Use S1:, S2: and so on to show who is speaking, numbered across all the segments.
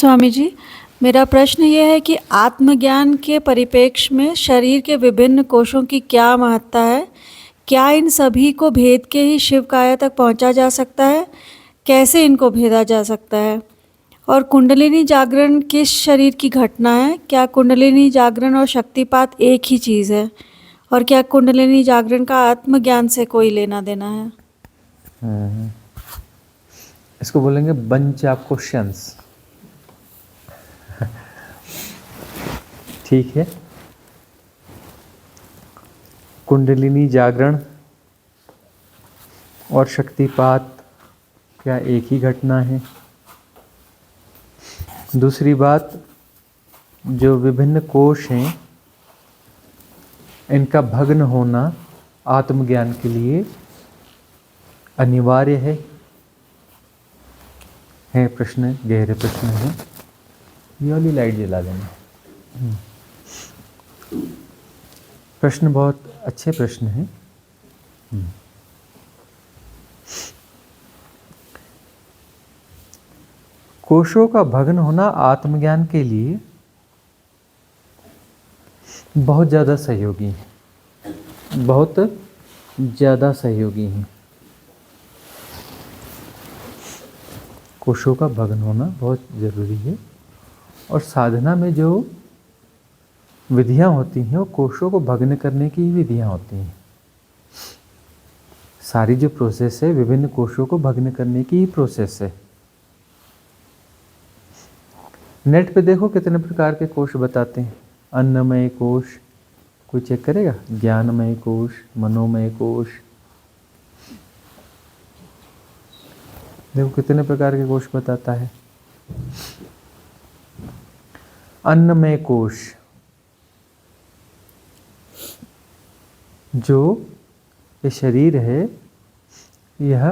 S1: स्वामी जी, मेरा प्रश्न ये है कि आत्मज्ञान के परिप्रेक्ष्य में शरीर के विभिन्न कोशों की क्या महत्ता है? क्या इन सभी को भेद के ही शिव काया तक पहुंचा जा सकता है? कैसे इनको भेदा जा सकता है? और कुंडलिनी जागरण किस शरीर की घटना है? क्या कुंडलिनी जागरण और शक्तिपात एक ही चीज़ है? और क्या कुंडलिनी जागरण का आत्मज्ञान से कोई लेना देना है?
S2: इसको बोलेंगे बंच ऑफ क्वेश्चंस। ठीक है। कुंडलिनी जागरण और शक्तिपात क्या एक ही घटना है? दूसरी बात, जो विभिन्न कोश हैं इनका भग्न होना आत्मज्ञान के लिए अनिवार्य है प्रश्न, गहरे प्रश्न है। ये वाली लाइट जला देना। प्रश्न बहुत अच्छे प्रश्न हैं। कोशों का भग्न होना आत्मज्ञान के लिए बहुत ज़्यादा सहयोगी है, बहुत ज़्यादा सहयोगी है। कोशों का भग्न होना बहुत ज़रूरी है। और साधना में जो विधियां होती हैं वो कोशों को भग्न करने की ही विधियां होती हैं। सारी जो प्रोसेस है विभिन्न कोशों को भग्न करने की ही प्रोसेस है। नेट पे देखो कितने प्रकार के कोश बताते हैं। अन्नमय कोश, कोई चेक करेगा? ज्ञानमय कोश, मनोमय कोश, देखो कितने प्रकार के कोश बताता है। अन्नमय कोश, जो ये शरीर है यह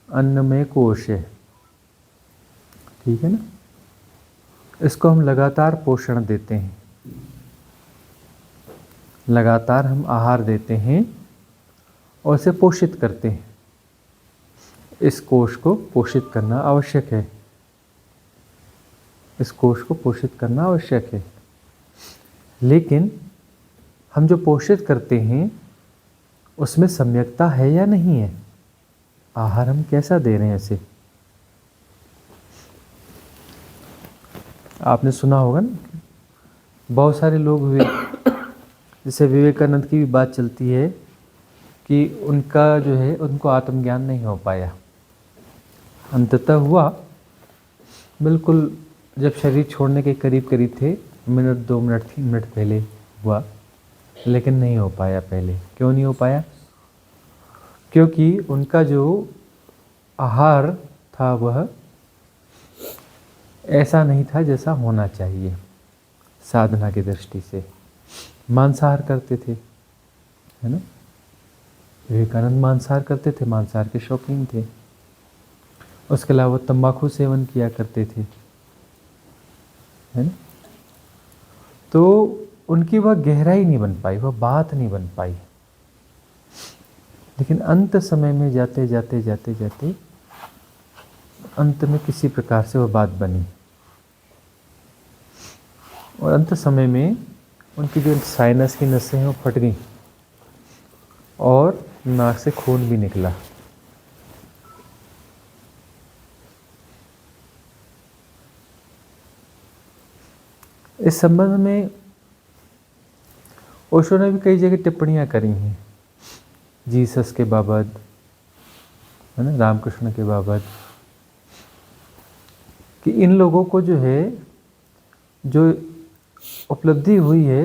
S2: अन्नमय कोश है, ठीक है ना। इसको हम लगातार पोषण देते हैं, लगातार हम आहार देते हैं और इसे पोषित करते हैं। इस कोश को पोषित करना आवश्यक है, इस कोश को पोषित करना आवश्यक है। लेकिन हम जो पोषित करते हैं उसमें सम्यकता है या नहीं है? आहार हम कैसा दे रहे हैं इसे? आपने सुना होगा ना, बहुत सारे लोग हुए, जैसे विवेकानंद की भी बात चलती है कि उनका जो है उनको आत्मज्ञान नहीं हो पाया। अंततः हुआ, बिल्कुल जब शरीर छोड़ने के करीब करीब थे, मिनट 2 मिनट 3 मिनट पहले हुआ, लेकिन नहीं हो पाया पहले। क्यों नहीं हो पाया? क्योंकि उनका जो आहार था वह ऐसा नहीं था जैसा होना चाहिए। साधना की दृष्टि से मांसाहार करते थे, है ना। विवेकानंद मांसाहार करते थे, मांसाहार के शौकीन थे। उसके अलावा तंबाकू सेवन किया करते थे, है ना। तो उनकी वह गहराई नहीं बन पाई, वह बात नहीं बन पाई। लेकिन अंत समय में जाते जाते जाते जाते अंत में किसी प्रकार से वह बात बनी। और अंत समय में उनकी जो साइनस की नसें हैं वो फट गई और नाक से खून भी निकला। इस संबंध में ओशो ने भी कई जगह टिप्पणियां करी हैं, जीसस के बाबत, है ना, रामकृष्ण के बाबत, कि इन लोगों को जो है, जो उपलब्धि हुई है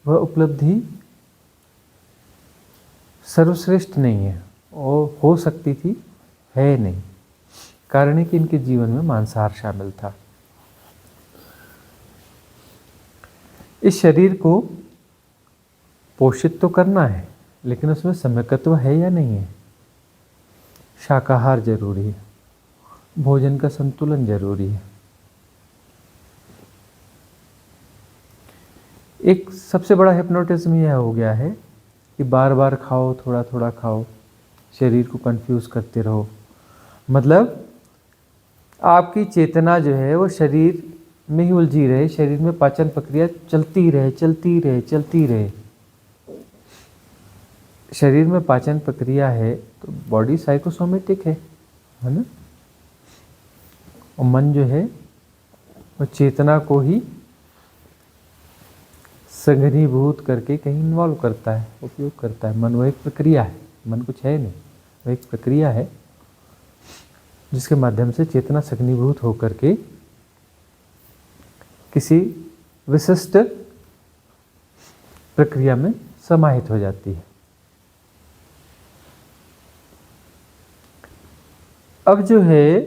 S2: वह उपलब्धि सर्वश्रेष्ठ नहीं है और हो सकती थी, है नहीं। कारण है कि इनके जीवन में मांसाहार शामिल था। इस शरीर को पोषित तो करना है, लेकिन उसमें सम्यकत्व है या नहीं है? शाकाहार जरूरी है, भोजन का संतुलन जरूरी है। एक सबसे बड़ा हिप्नोटिज्म यह हो गया है कि बार बार खाओ, थोड़ा थोड़ा खाओ, शरीर को कंफ्यूज करते रहो। मतलब आपकी चेतना जो है वो शरीर में ही उलझी रहे, शरीर में पाचन प्रक्रिया चलती रहे चलती रहे चलती रहे। शरीर में पाचन प्रक्रिया है तो बॉडी साइकोसोमेटिक है ना। और मन जो है वो चेतना को ही संघनीभूत करके कहीं इन्वॉल्व करता है, उपयोग करता है। मन वो एक प्रक्रिया है, मन कुछ है नहीं, वो एक प्रक्रिया है जिसके माध्यम से चेतना संघनीभूत होकर के किसी विशिष्ट प्रक्रिया में समाहित हो जाती है। अब जो है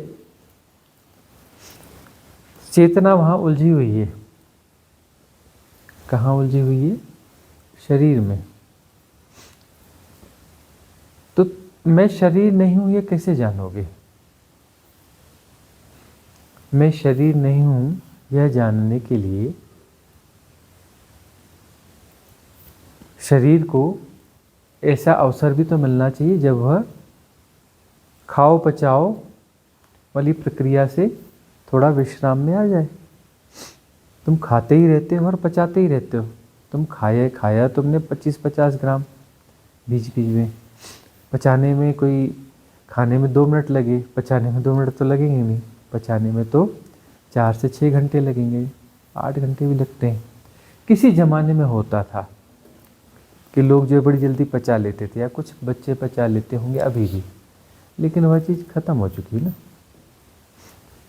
S2: चेतना वहाँ उलझी हुई है। कहाँ उलझी हुई है? शरीर में। तो मैं शरीर नहीं हूँ ये कैसे जानोगे? मैं शरीर नहीं हूँ यह जानने के लिए शरीर को ऐसा अवसर भी तो मिलना चाहिए जब वह खाओ पचाओ वाली प्रक्रिया से थोड़ा विश्राम में आ जाए। तुम खाते ही रहते हो और पचाते ही रहते हो। तुम खाया तुमने 25-50 ग्राम बीच बीच में। पचाने में कोई, खाने में 2 मिनट लगे, पचाने में 2 मिनट तो लगेंगे नहीं। पचाने में तो 4 से 6 घंटे लगेंगे, 8 घंटे भी लगते हैं। किसी ज़माने में होता था कि लोग जो बड़ी जल्दी पचा लेते थे, या कुछ बच्चे पचा लेते होंगे अभी भी, लेकिन वह चीज़ ख़त्म हो चुकी है ना।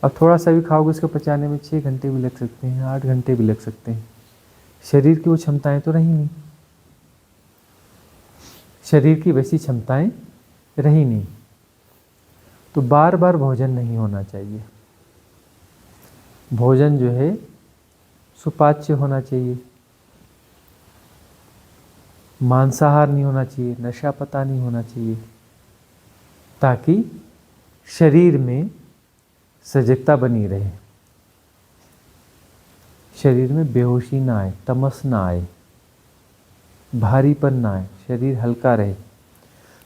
S2: अब थोड़ा सा भी खाओगे उसको पचाने में 6 घंटे भी लग सकते हैं, 8 घंटे भी लग सकते हैं। शरीर की वो क्षमताएं तो रही नहीं, शरीर की वैसी क्षमताएं रही नहीं। तो बार बार भोजन नहीं होना चाहिए। भोजन जो है सुपाच्य होना चाहिए, मांसाहार नहीं होना चाहिए, नशापता नहीं होना चाहिए, ताकि शरीर में सजगता बनी रहे, शरीर में बेहोशी ना आए, तमस ना आए, भारीपन ना आए, शरीर हल्का रहे।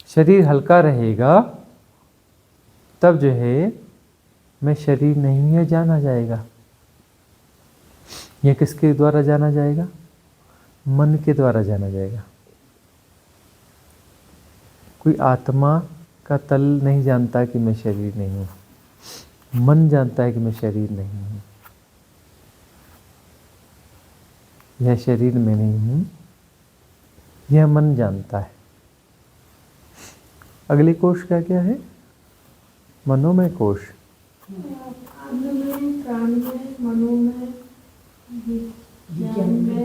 S2: शरीर हल्का रहेगा तब जो है मैं शरीर नहीं है जाना जाएगा। यह किसके द्वारा जाना जाएगा? मन के द्वारा जाना जाएगा। कोई आत्मा का तल नहीं जानता कि मैं शरीर नहीं हूँ, मन जानता है कि मैं शरीर नहीं हूँ। यह शरीर में नहीं हूँ, यह मन जानता है। अगले कोश का क्या है? मनोमय कोश।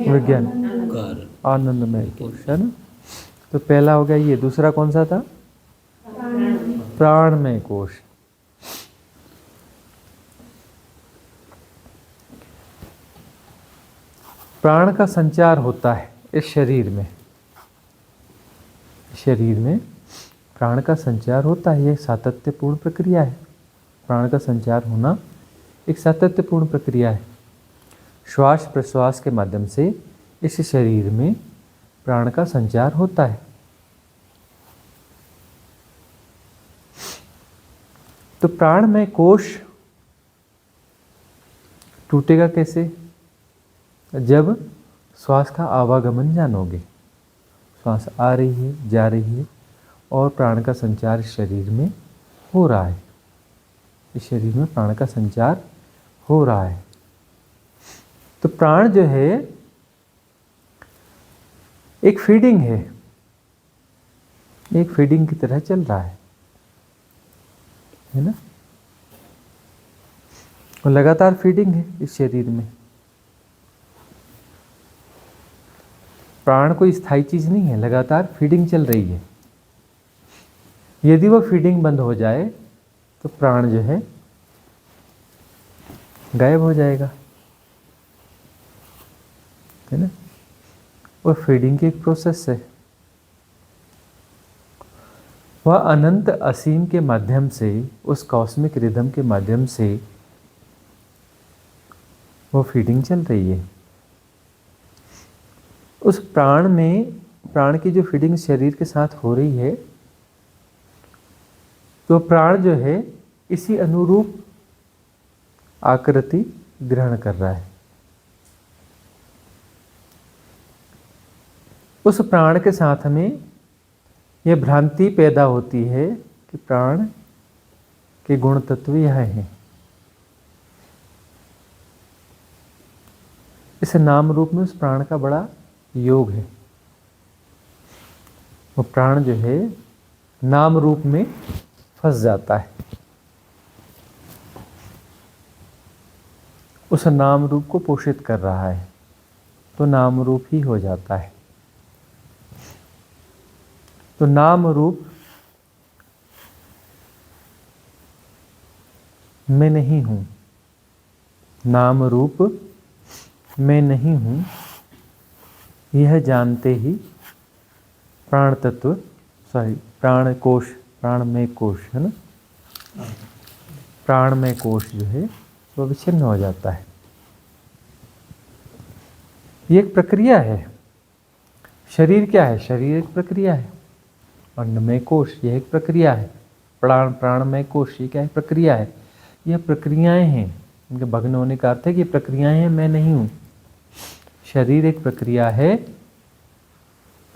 S2: विज्ञान, आनंदमय कोश है ना। तो पहला हो गया ये। दूसरा कौन सा था? प्राणमय कोश। प्राण का संचार होता है इस शरीर में। शरीर में प्राण का संचार होता है, यह सातत्यपूर्ण प्रक्रिया है। प्राण का संचार होना एक सातत्यपूर्ण प्रक्रिया है। श्वास प्रश्वास के माध्यम से इस शरीर में प्राण का संचार होता है। तो प्राणमय कोश टूटेगा कैसे? जब श्वास का आवागमन जानोगे। श्वास आ रही है, जा रही है, और प्राण का संचार इस शरीर में हो रहा है। इस शरीर में प्राण का संचार हो रहा है। तो प्राण जो है एक फीडिंग है, एक फीडिंग की तरह चल रहा है ना। और लगातार फीडिंग है इस शरीर में। प्राण कोई स्थायी चीज नहीं है, लगातार फीडिंग चल रही है। यदि वो फीडिंग बंद हो जाए तो प्राण जो है गायब हो जाएगा, है ना। वो फीडिंग की एक प्रोसेस है। वह अनंत असीम के माध्यम से, उस कॉस्मिक रिदम के माध्यम से वो फीडिंग चल रही है। उस प्राण में, प्राण की जो फीडिंग शरीर के साथ हो रही है, तो प्राण जो है इसी अनुरूप आकृति ग्रहण कर रहा है। उस प्राण के साथ में यह भ्रांति पैदा होती है कि प्राण के गुण तत्व यह हैं। इस नाम रूप में उस प्राण का बड़ा योग है। वो प्राण जो है नाम रूप में फंस जाता है, उस नाम रूप को पोषित कर रहा है तो नाम रूप ही हो जाता है। तो नाम रूप मैं नहीं हूं, नाम रूप मैं नहीं हूं, यह जानते ही प्राण तत्व प्राण कोश, प्राणमय कोश है ना, प्राणमय कोश जो है वो विच्छिन्न हो जाता है। ये एक प्रक्रिया है। शरीर क्या है? शरीर एक प्रक्रिया है। अन्नमय कोश यह एक प्रक्रिया है। प्राणमय कोश ये क्या है? प्रक्रिया है। यह प्रक्रियाएं हैं, इनके भग्न होने का अर्थ है कि प्रक्रियाएं हैं, मैं नहीं हूं। शरीर एक प्रक्रिया है,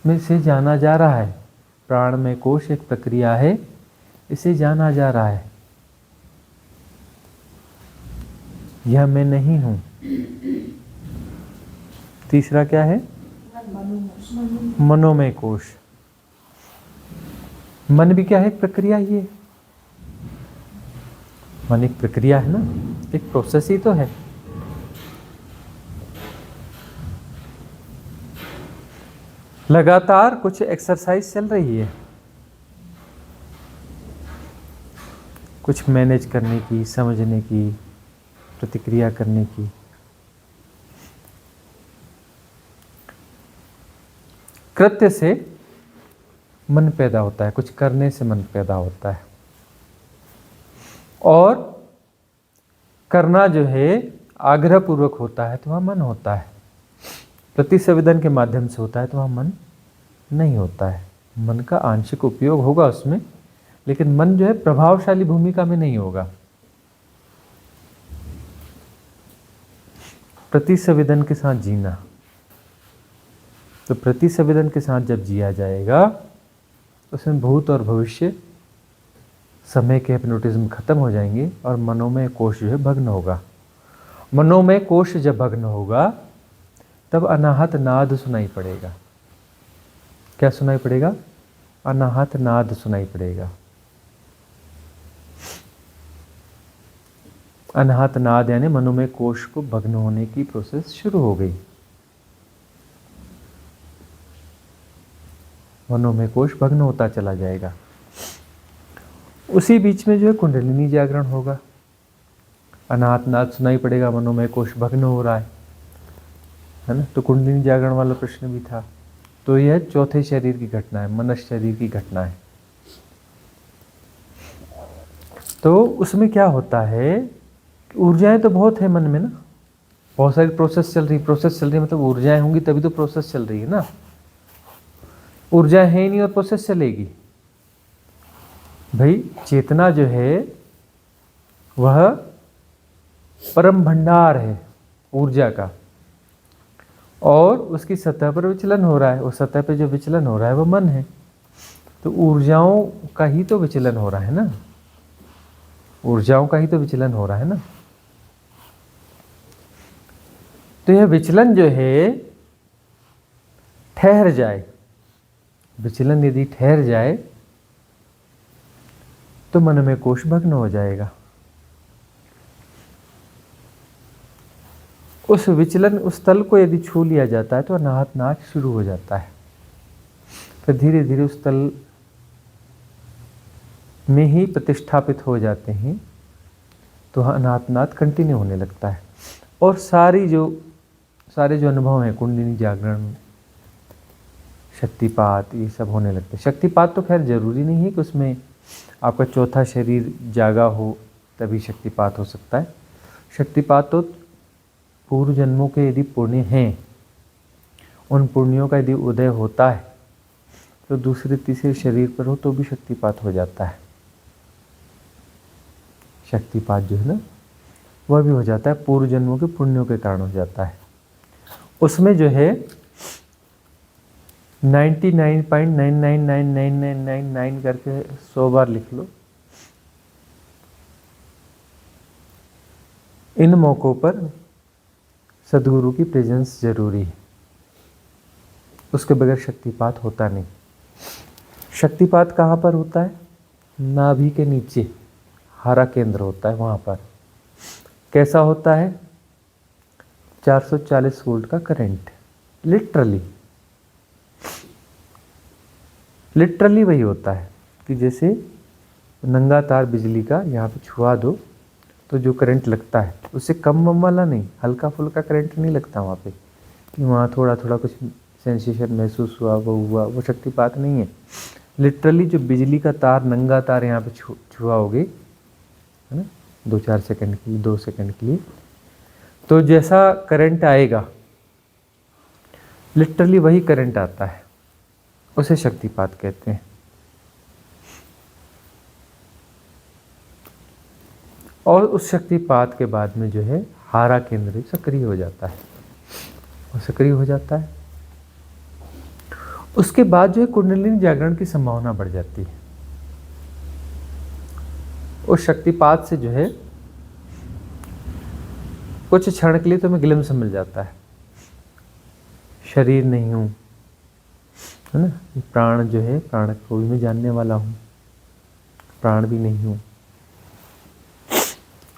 S2: में से जाना जा रहा है। प्राणमय कोश एक प्रक्रिया है, इसे जाना जा रहा है। यह मैं नहीं हूं। तीसरा क्या है? मनोमय कोश। मन भी क्या है? एक प्रक्रिया ही है। मन एक प्रक्रिया है ना, एक प्रोसेस ही तो है। लगातार कुछ एक्सरसाइज चल रही है, कुछ मैनेज करने की, समझने की, प्रतिक्रिया करने की। कृत्य से मन पैदा होता है, कुछ करने से मन पैदा होता है। और करना जो है आग्रह पूर्वक होता है तो वह मन होता है। प्रतिसंवेदन के माध्यम से होता है तो वह मन नहीं होता है। मन का आंशिक उपयोग होगा उसमें, लेकिन मन जो है प्रभावशाली भूमिका में नहीं होगा। प्रतिसंवेदन के साथ जीना, तो प्रतिसंवेदन के साथ जब जिया जाएगा उसमें भूत और भविष्य समय के हिप्नोटिज्म खत्म हो जाएंगे और मनोमय कोश जो है भग्न होगा। मनोमय कोश जब भग्न होगा तब अनाहत नाद सुनाई पड़ेगा। क्या सुनाई पड़ेगा? अनाहत नाद सुनाई पड़ेगा। अनाहत नाद यानी मनोमय कोश को भग्न होने की प्रोसेस शुरू हो गई। मनोमय कोश भग्न होता चला जाएगा। उसी बीच में जो है कुंडलिनी जागरण होगा। अनाहत नाद सुनाई पड़ेगा, मनोमय कोश भग्न हो रहा है ना। तो कुंडलिनी जागरण वाला प्रश्न भी था। तो यह चौथे शरीर की घटना है, मनस शरीर की घटना है। तो उसमें क्या होता है, ऊर्जाएं तो बहुत है मन में ना, बहुत सारी प्रोसेस चल रही मतलब ऊर्जाएं होंगी तभी तो प्रोसेस चल रही है ना। ऊर्जाएं है ही नहीं और प्रोसेस चलेगी? भाई चेतना जो है वह परम भंडार है ऊर्जा का, और उसकी सतह पर विचलन हो रहा है। उस सतह पे जो विचलन हो रहा है वो मन है। तो ऊर्जाओं का ही तो विचलन हो रहा है ना, ऊर्जाओं का ही तो विचलन हो रहा है ना। तो यह विचलन जो है ठहर जाए, विचलन यदि ठहर जाए तो मनोमय कोश भग्न हो जाएगा। उस विचलन, उस तल को यदि छू लिया जाता है तो अनाहत नाद शुरू हो जाता है। फिर धीरे धीरे उस तल में ही प्रतिष्ठापित हो जाते हैं तो अनाहत नाद कंटिन्यू होने लगता है। और सारे जो अनुभव हैं, कुंडलिनी जागरण, शक्तिपात, ये सब होने लगते हैं। शक्तिपात तो खैर जरूरी नहीं है कि उसमें आपका चौथा शरीर जागा हो तभी शक्तिपात हो सकता है। शक्तिपात तो पूर्व जन्मों के यदि पुण्य हैं, उन पुण्यों का यदि उदय होता है तो दूसरे तीसरे शरीर पर हो तो भी शक्तिपात हो जाता है। शक्तिपात जो है ना, वह भी हो जाता है, पूर्व जन्मों के पुण्यों के कारण हो जाता है। उसमें जो है 99.999999 करके 100 बार लिख लो। इन मौक़ों पर सदगुरु की प्रेजेंस जरूरी है, उसके बगैर शक्तिपात होता नहीं। शक्तिपात कहाँ पर होता है? नाभि के नीचे हरा केंद्र होता है, वहाँ पर। कैसा होता है? 440 वोल्ट का करंट, लिटरली वही होता है कि जैसे नंगा तार बिजली का यहाँ पे छुआ दो तो जो करंट लगता है उससे कम वाला नहीं, हल्का फुल्का करंट नहीं लगता वहाँ पे कि वहाँ थोड़ा थोड़ा कुछ सेंसेशन महसूस हुआ, वो शक्तिपात नहीं है। लिटरली जो बिजली का तार, नंगा तार यहाँ पे छुआओगे, है ना, 2-4 सेकंड के लिए, 2 सेकंड के लिए, तो जैसा करंट आएगा, लिटरली वही करंट आता है, उसे शक्तिपात कहते हैं। और उस शक्तिपात के बाद में जो है हारा केंद्र सक्रिय हो जाता है, वो सक्रिय हो जाता है। उसके बाद जो है कुंडलिनी जागरण की संभावना बढ़ जाती है। उस शक्तिपात से जो है कुछ क्षण के लिए तुम्हें ग्लिम्स मिल जाता है, शरीर नहीं हूं, है ना, प्राण जो है, प्राण को भी मैं जानने वाला हूं, प्राण भी नहीं हूं,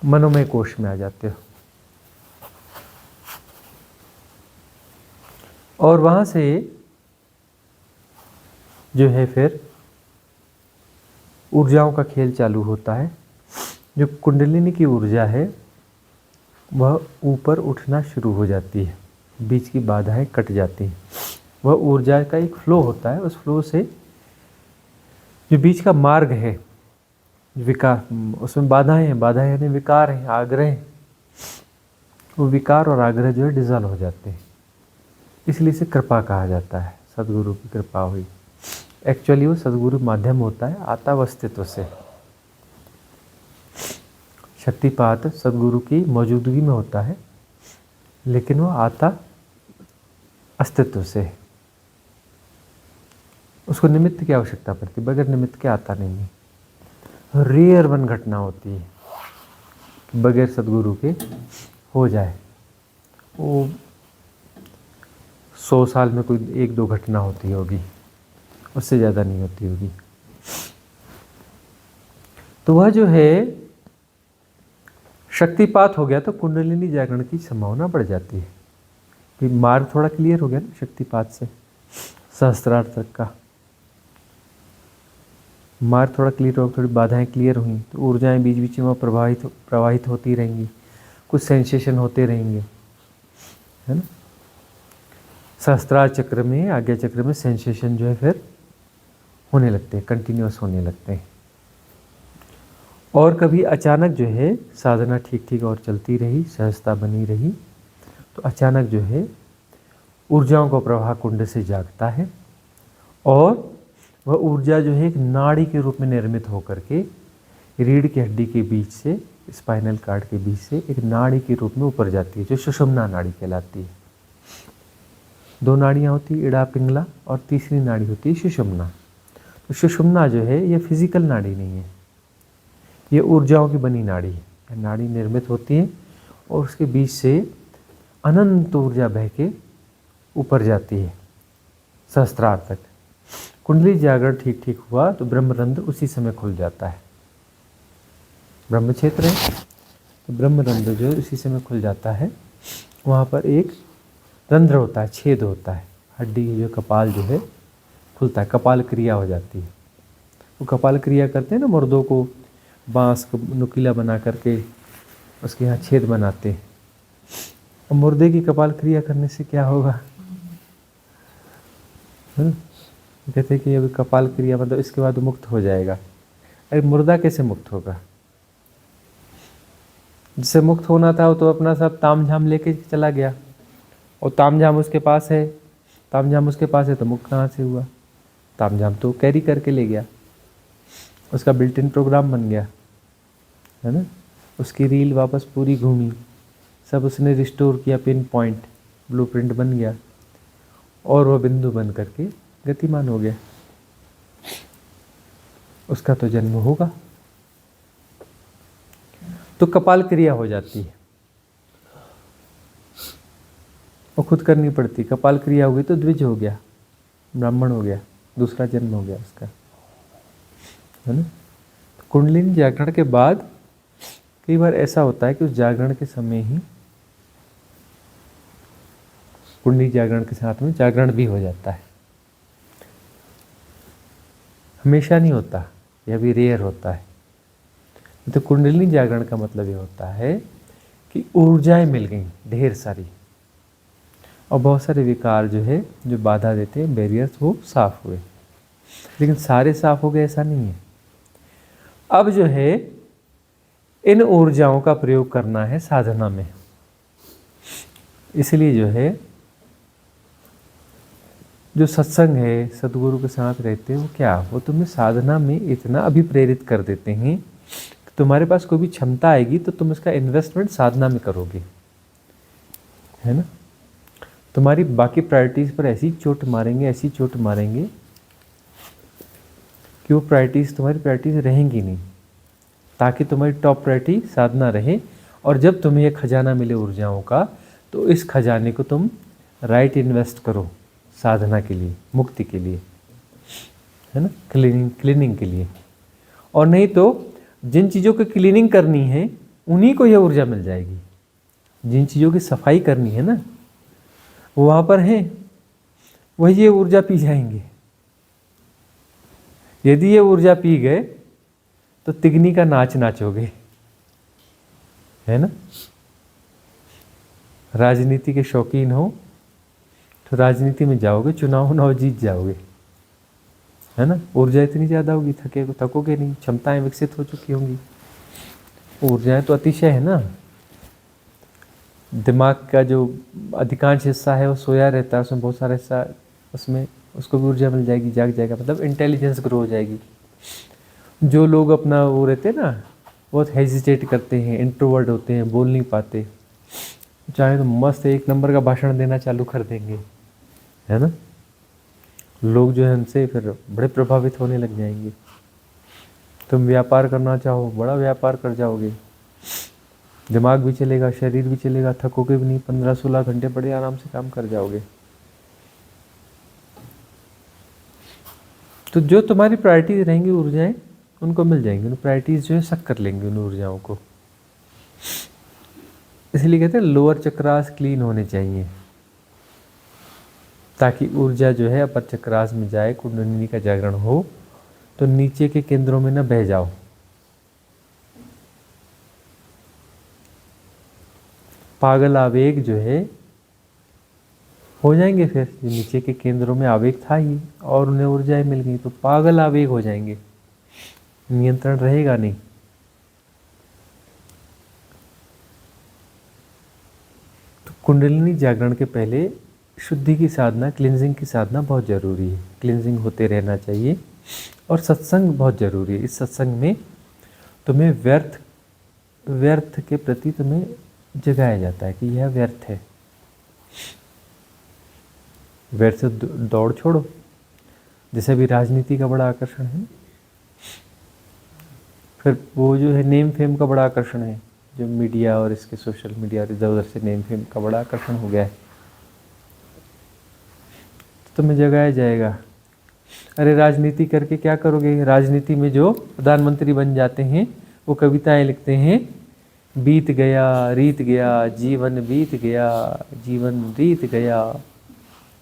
S2: मनोमय कोश में आ जाते हो। और वहां से जो है फिर ऊर्जाओं का खेल चालू होता है। जो कुंडलिनी की ऊर्जा है वह ऊपर उठना शुरू हो जाती है, बीच की बाधाएं कट जाती हैं। वह ऊर्जा का एक फ्लो होता है, उस फ्लो से जो बीच का मार्ग है, विकार, उसमें बाधाएं हैं, बाधाएं यानी विकार हैं, आग्रह हैं, वो विकार और आग्रह जो है डिजॉल्व हो जाते हैं। इसलिए इसे कृपा कहा जाता है, सदगुरु की कृपा हुई। एक्चुअली वो सदगुरु माध्यम होता है, आता वो अस्तित्व से। शक्तिपात सदगुरु की मौजूदगी में होता है, लेकिन वो आता अस्तित्व से। उसको निमित्त की आवश्यकता पड़ती, बगैर निमित्त के आता नहीं है। रेयर वन घटना होती है कि बगैर सदगुरु के हो जाए, वो 100 साल में कोई 1-2 घटना होती होगी, उससे ज़्यादा नहीं होती होगी। तो वह जो है शक्तिपात हो गया तो कुंडलिनी जागरण की संभावना बढ़ जाती है कि मार्ग थोड़ा क्लियर हो गया ना शक्तिपात से, सहस्त्रार्थ तक का मार्ग थोड़ा क्लियर हो, थोड़ी बाधाएं क्लियर हुई तो ऊर्जाएं बीच बीच में प्रवाहित होती रहेंगी, कुछ सेंसेशन होते रहेंगे, है ना। सहस्त्रार चक्र में, आज्ञा चक्र में सेंसेशन जो है फिर होने लगते हैं, कंटिन्यूअस होने लगते हैं। और कभी अचानक जो है साधना ठीक ठीक और चलती रही, सहजता बनी रही, तो अचानक जो है ऊर्जाओं का प्रवाह कुंड से जागता है और वह ऊर्जा जो है एक नाड़ी के रूप में निर्मित होकर के रीढ़ की हड्डी के बीच से, स्पाइनल कार्ड के बीच से एक नाड़ी के रूप में ऊपर जाती है, जो सुषुम्ना नाड़ी कहलाती है। 2 नाड़ियाँ होती है, इड़ा पिंगला, और तीसरी नाड़ी होती है सुषुम्ना। तो सुषुम्ना जो है ये फिजिकल नाड़ी नहीं है, ये ऊर्जाओं की बनी नाड़ी है। नाड़ी निर्मित होती है और उसके बीच से अनंत ऊर्जा बह के ऊपर जाती है सहस्त्रार तक। कुंडली जागरण ठीक ठीक हुआ तो ब्रह्मरंध्र उसी समय खुल जाता है। ब्रह्म क्षेत्र है तो ब्रह्मरंध्र जो है उसी समय खुल जाता है। वहाँ पर एक रंध्र होता है, छेद होता है, हड्डी जो कपाल जो है खुलता है, कपाल क्रिया हो जाती है। वो कपाल क्रिया करते हैं ना, मुर्दों को बांस को नुकीला बना करके उसके यहाँ छेद बनाते हैं। और मुर्दे की कपाल क्रिया करने से क्या होगा, कहते हैं कि अभी कपाल क्रिया मतलब इसके बाद मुक्त हो जाएगा। अरे मुर्दा कैसे मुक्त होगा? जिससे मुक्त होना था वो तो अपना सब तामझाम लेके चला गया, और तामझाम उसके पास है, तामझाम उसके पास है तो मुक्त कहाँ से हुआ? तामझाम तो कैरी करके ले गया, उसका बिल्ट इन प्रोग्राम बन गया, है ना। उसकी रील वापस पूरी घूमी, सब उसने रिस्टोर किया, पिन पॉइंट ब्लूप्रिंट बन गया और वह बिंदु बन करके गतिमान हो गया। उसका तो जन्म होगा, तो कपाल क्रिया हो जाती है, वो खुद करनी पड़ती। कपाल क्रिया हो गई तो द्विज हो गया, ब्राह्मण हो गया, दूसरा जन्म हो गया उसका, है ना। तो कुंडलिनी जागरण के बाद कई बार ऐसा होता है कि उस जागरण के समय ही कुंडली जागरण के साथ में जागरण भी हो जाता है। हमेशा नहीं होता, यह भी रेयर होता है। तो कुंडलिनी जागरण का मतलब ये होता है कि ऊर्जाएं मिल गई ढेर सारी, और बहुत सारे विकार जो है, जो बाधा देते हैं, बैरियर्स, वो साफ हुए। लेकिन सारे साफ हो गए ऐसा नहीं है। अब जो है इन ऊर्जाओं का प्रयोग करना है साधना में। इसलिए जो है जो सत्संग है, सदगुरु के साथ रहते हैं, वो क्या, वो तुम्हें साधना में इतना अभिप्रेरित कर देते हैं कि तुम्हारे पास कोई भी क्षमता आएगी तो तुम इसका इन्वेस्टमेंट साधना में करोगे, है ना। तुम्हारी बाकी प्रायोरिटीज पर ऐसी चोट मारेंगे, ऐसी चोट मारेंगे कि वो प्रायोरिटीज तुम्हारी प्रायोरिटीज रहेंगी नहीं, ताकि तुम्हारी टॉप प्रायोरिटी साधना रहे। और जब तुम्हें ये खजाना मिले ऊर्जाओं का, तो इस खजाने को तुम राइट इन्वेस्ट करो साधना के लिए, मुक्ति के लिए, है ना, क्लीनिंग के लिए। और नहीं तो जिन चीज़ों की क्लीनिंग करनी है उन्हीं को यह ऊर्जा मिल जाएगी। जिन चीज़ों की सफाई करनी है ना, वो वहाँ पर है, वही ये ऊर्जा पी जाएंगे। यदि ये ऊर्जा पी गए तो तिगनी का नाच नाचोगे, है ना। राजनीति के शौकीन हो तो राजनीति में जाओगे, चुनाव जीत जाओगे, है ना। ऊर्जा इतनी ज़्यादा होगी, थकोगे नहीं, क्षमताएं विकसित हो चुकी होंगी। ऊर्जाएं तो अतिशय है ना। दिमाग का जो अधिकांश हिस्सा है वो सोया रहता है, उसमें बहुत सारा हिस्सा, उसमें उसको भी ऊर्जा मिल जाएगी, जाग जाएगा, मतलब इंटेलिजेंस ग्रो हो जाएगी। जो लोग अपना वो रहते हैं ना, बहुत हेजिटेट करते हैं, इंट्रोवर्ट होते हैं, बोल नहीं पाते, चाहे तो मस्त एक नंबर का भाषण देना चालू कर देंगे, है ना। लोग जो है उनसे फिर बड़े प्रभावित होने लग जाएंगे। तुम व्यापार करना चाहो, बड़ा व्यापार कर जाओगे, दिमाग भी चलेगा, शरीर भी चलेगा, थकोगे भी नहीं, 15-16 घंटे बड़े आराम से काम कर जाओगे। तो जो तुम्हारी प्रायोरिटीज रहेंगी, ऊर्जाएं उनको मिल जाएंगी, उन प्रायोरिटीज जो है सक कर लेंगे उन ऊर्जाओं को। इसलिए कहते हैं लोअर चक्रास क्लीन होने चाहिए, ताकि ऊर्जा जो है अपर चक्रास में जाए, कुंडलिनी का जागरण हो, तो नीचे के केंद्रों में न बह जाओ। पागल आवेग जो है हो जाएंगे, फिर जो नीचे के केंद्रों में आवेग था ही और उन्हें ऊर्जाएं मिल गई, तो पागल आवेग हो जाएंगे, नियंत्रण रहेगा नहीं। तो कुंडलिनी जागरण के पहले शुद्धि की साधना, क्लींजिंग की साधना बहुत ज़रूरी है। क्लींजिंग होते रहना चाहिए, और सत्संग बहुत ज़रूरी है। इस सत्संग में तुम्हें व्यर्थ के प्रति तुम्हें जगाया जाता है कि यह व्यर्थ है। व्यर्थ से दौड़ छोड़ो। जैसे अभी राजनीति का बड़ा आकर्षण है, फिर वो जो है नेम फेम का बड़ा आकर्षण है, जो मीडिया और इसके सोशल मीडिया और इधर उधर से नेम फेम का बड़ा आकर्षण हो गया है, तो तुम्हें जगाया जाएगा। अरे राजनीति करके क्या करोगे? राजनीति में जो प्रधानमंत्री बन जाते हैं वो कविताएं लिखते हैं, बीत गया रीत गया, जीवन बीत गया, जीवन रीत गया,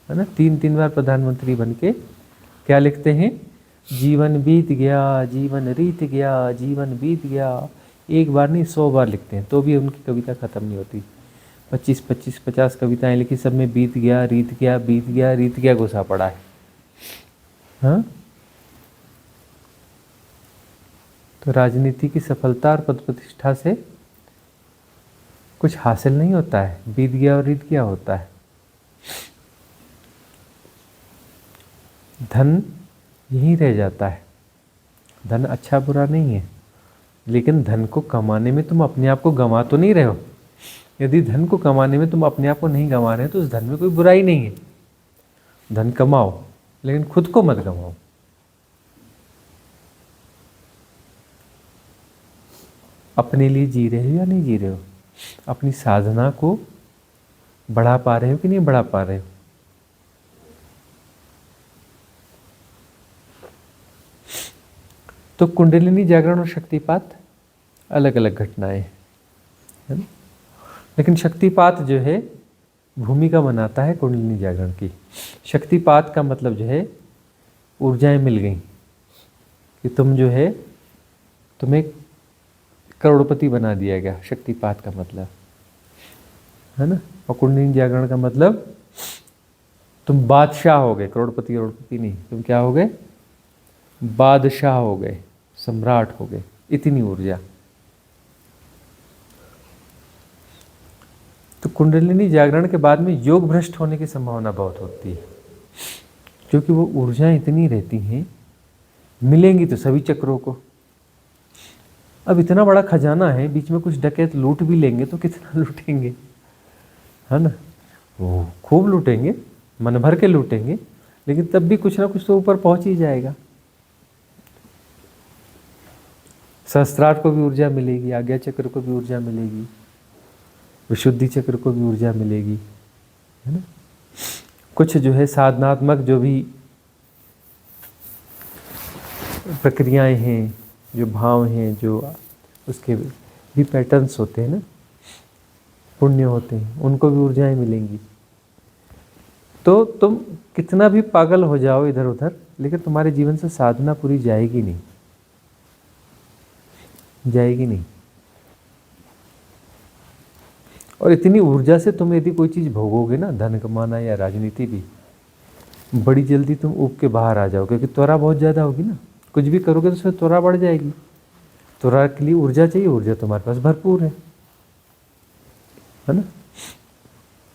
S2: है ना। 3 बार प्रधानमंत्री बन के क्या लिखते हैं? जीवन बीत गया, जीवन रीत गया, जीवन बीत गया। एक बार नहीं 100 बार लिखते हैं, तो भी उनकी कविता ख़त्म नहीं होती। 25-50 कविताएं लिखी, सब में बीत गया, रीत गया, बीत गया, रीत गया घुसा पड़ा है। हाँ, तो राजनीति की सफलता और पद प्रतिष्ठा से कुछ हासिल नहीं होता है, बीत गया और रीत गया होता है। धन यही रह जाता है। धन अच्छा बुरा नहीं है, लेकिन धन को कमाने में तुम अपने आप को गंवा तो नहीं रहे हो। यदि धन को कमाने में तुम अपने आप को नहीं गंवा रहे हो तो उस धन में कोई बुराई नहीं है। धन कमाओ लेकिन खुद को मत गंवाओ। अपने लिए जी रहे हो या नहीं जी रहे हो? अपनी साधना को बढ़ा पा रहे हो कि नहीं बढ़ा पा रहे हो? तो कुंडलिनी जागरण और शक्तिपात अलग अलग घटनाएं है ना। लेकिन शक्तिपात जो है भूमिका बनाता है कुंडलिनी जागरण की। शक्तिपात का मतलब जो है ऊर्जाएं मिल गई कि तुम जो है तुम्हें करोड़पति बना दिया गया। शक्तिपात का मतलब है ना। और कुंडलिनी जागरण का मतलब तुम बादशाह हो गए। करोड़पति नहीं, तुम क्या हो गए? बादशाह हो गए, सम्राट हो गए। इतनी ऊर्जा। तो कुंडलिनी जागरण के बाद में योग भ्रष्ट होने की संभावना बहुत होती है, क्योंकि वो ऊर्जाएं इतनी रहती हैं, मिलेंगी तो सभी चक्रों को। अब इतना बड़ा खजाना है, बीच में कुछ डकैत लूट भी लेंगे तो कितना लूटेंगे, है ना। वो खूब लूटेंगे, मन भर के लूटेंगे, लेकिन तब भी कुछ ना कुछ तो ऊपर पहुंच ही जाएगा। सहस्त्रार्थ को भी ऊर्जा मिलेगी, आज्ञा चक्र को भी ऊर्जा मिलेगी, विशुद्धि चक्र को भी ऊर्जा मिलेगी, है ना। कुछ जो है साधनात्मक जो भी प्रक्रियाएं हैं, जो भाव हैं, जो उसके भी पैटर्न्स होते हैं ना, पुण्य होते हैं, उनको भी ऊर्जाएं मिलेंगी। तो तुम कितना भी पागल हो जाओ इधर उधर, लेकिन तुम्हारे जीवन से साधना पूरी जाएगी नहीं, जाएगी नहीं। और इतनी ऊर्जा से तुम यदि कोई चीज़ भोगोगे ना, धन कमाना या राजनीति भी, बड़ी जल्दी तुम ऊब के बाहर आ जाओगे, क्योंकि त्वरा बहुत ज़्यादा होगी ना। कुछ भी करोगे तो उसमें त्वरा बढ़ जाएगी। त्वरा के लिए ऊर्जा चाहिए, ऊर्जा तुम्हारे पास भरपूर है ना।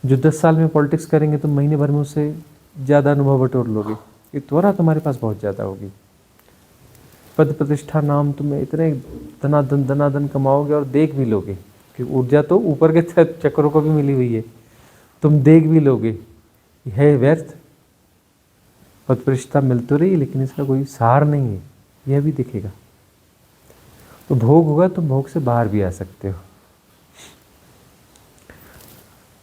S2: जो 10 साल में पॉलिटिक्स करेंगे तुम महीने भर में उससे ज़्यादा अनुभव बटोर लोगे, ये त्वरा तुम्हारे पास बहुत ज़्यादा होगी। पद प्रतिष्ठा नाम तुम्हें इतने धनाधन कमाओगे और देख भी लोगे कि ऊर्जा तो ऊपर के चक्रों को भी मिली हुई है, तुम देख भी लोगे है व्यर्थ। पद प्रतिष्ठा मिल तो रही लेकिन इसका कोई सार नहीं है, यह भी दिखेगा। तो भोग होगा, तुम भोग से बाहर भी आ सकते हो।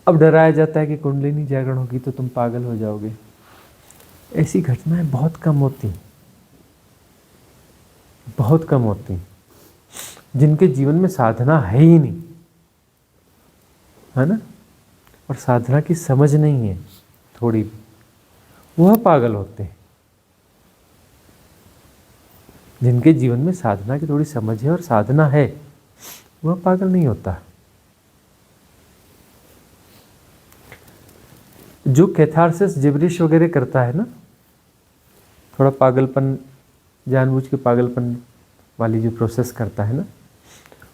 S2: अब डराया जाता है कि कुंडलिनी जागरण होगी तो तुम पागल हो जाओगे। ऐसी घटनाएं बहुत कम होती, बहुत कम होती, जिनके जीवन में साधना है ही नहीं, है ना, और साधना की समझ नहीं है थोड़ी भी, वह पागल होते हैं। जिनके जीवन में साधना की थोड़ी समझ है और साधना है, वह पागल नहीं होता। जो कैथारसिस जिब्रिश वगैरह करता है ना, थोड़ा पागलपन, जानबूझ के पागलपन वाली जो प्रोसेस करता है ना,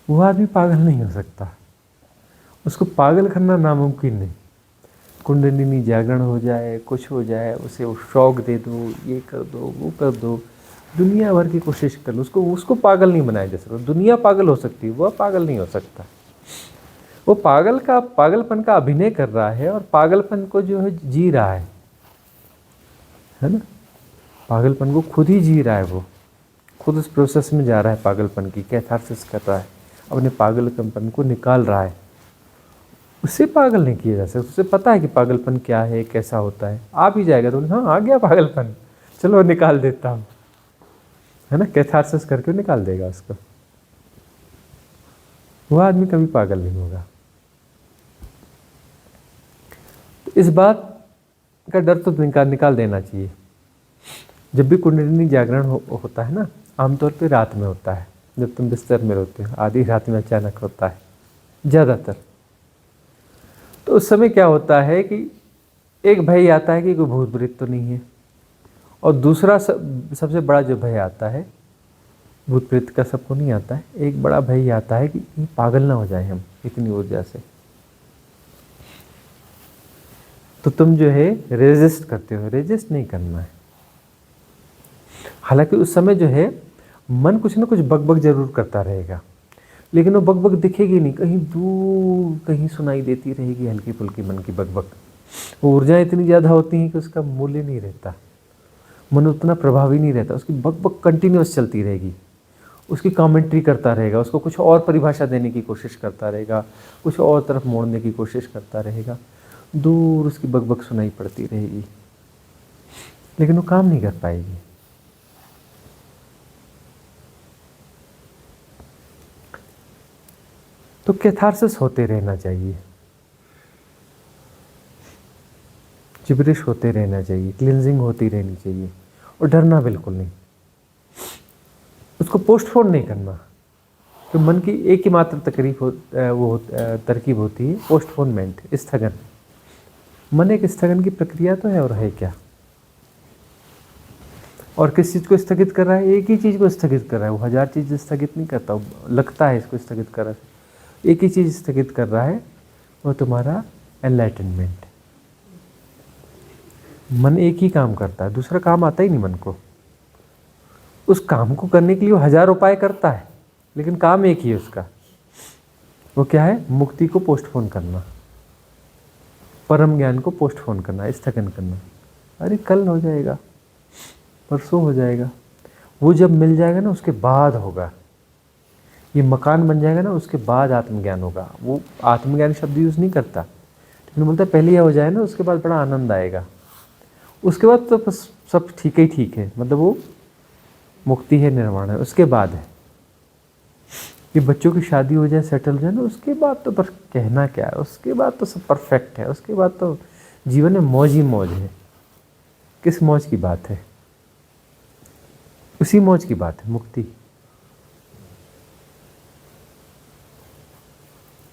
S2: वह आदमी पागल नहीं हो सकता। उसको पागल करना नामुमकिन नहीं। कुंडलिनी जागरण हो जाए, कुछ हो जाए, उसे वो शौक दे दो, ये कर दो, वो कर दो, दुनिया भर की कोशिश कर लो, उसको पागल नहीं बनाया जा सकता। दुनिया पागल हो सकती है, वह पागल नहीं हो सकता। वो पागलपन का अभिनय कर रहा है और पागलपन को जो है जी रहा है ना। पागलपन को खुद ही जी रहा है, वो खुद उस प्रोसेस में जा रहा है, पागलपन की कैथारसिस कर रहा है, अपने पागलपन को निकाल रहा है। उससे पागल नहीं किया जा सकता। उसे पता है कि पागलपन क्या है, कैसा होता है। आ भी जाएगा तो हाँ आ गया पागलपन, चलो निकाल देता हूँ, है ना, कैथारसिस करके निकाल देगा उसको। वह आदमी कभी पागल नहीं होगा। तो इस बात का डर तो निकाल देना चाहिए। जब भी कुंडलिनी जागरण होता है ना, आमतौर पे रात में होता है, जब तुम बिस्तर में रोते हो, आधी रात में अचानक होता है ज़्यादातर। तो उस समय क्या होता है कि एक भय आता है कि कोई भूत प्रेत तो नहीं है, और दूसरा सबसे बड़ा जो भय आता है, भूत प्रेत का सबको नहीं आता है, एक बड़ा भय आता है कि पागल ना हो जाए हम इतनी ऊर्जा से। तो तुम जो है रेजिस्ट करते हो, रेजिस्ट नहीं करना है। हालांकि उस समय जो है मन कुछ ना कुछ बकबक जरूर करता रहेगा, लेकिन वो बकबक दिखेगी नहीं, कहीं दूर कहीं सुनाई देती रहेगी हल्की फुल्की मन की बकबक। वो ऊर्जा इतनी ज़्यादा होती है कि उसका मूल्य नहीं रहता, मन उतना प्रभावी नहीं रहता, उसकी बकबक कंटिन्यूअस चलती रहेगी, उसकी कमेंट्री करता रहेगा, उसको कुछ और परिभाषा देने की कोशिश करता रहेगा, कुछ और तरफ मोड़ने की कोशिश करता रहेगा, दूर उसकी बकबक सुनाई पड़ती रहेगी, लेकिन वो काम नहीं कर पाएगी। तो कैथारसिस होते रहना चाहिए, जिब्रिश होते रहना चाहिए, क्लिनजिंग होती रहनी चाहिए, और डरना बिल्कुल नहीं, उसको पोस्टपोन नहीं करना। तो मन की एक ही मात्र तरकीब होती है, पोस्टपोनमेंट, स्थगन। मन एक स्थगन की प्रक्रिया तो है, और है क्या? और किस चीज़ को स्थगित कर रहा है? एक ही चीज़ को स्थगित कर रहा है, वो 1000 चीज़ स्थगित नहीं करता, लगता है इसको स्थगित कर रहा है, एक ही चीज़ स्थगित कर रहा है, वो तुम्हारा एनलाइटनमेंट। मन एक ही काम करता है, दूसरा काम आता ही नहीं मन को। उस काम को करने के लिए वो 1000 उपाय करता है, लेकिन काम एक ही है उसका। वो क्या है? मुक्ति को पोस्टपोन करना, परम ज्ञान को पोस्टपोन करना, स्थगन करना। अरे कल हो जाएगा, परसों हो जाएगा, वो जब मिल जाएगा ना उसके बाद होगा। ये मकान बन जाएगा ना उसके बाद आत्मज्ञान होगा। वो आत्मज्ञान शब्द यूज़ नहीं करता, लेकिन बोलता है पहले यह हो जाए ना उसके बाद बड़ा आनंद आएगा, उसके बाद तो बस सब ठीक ही ठीक है, मतलब वो मुक्ति है, निर्वाण है, उसके बाद है। ये बच्चों की शादी हो जाए, सेटल हो जाए ना, उसके बाद तो बस कहना क्या है, उसके बाद तो सब परफेक्ट है, उसके बाद तो जीवन में मौज ही मौज है। किस मौज की बात है? उसी मौज की बात है, मुक्ति,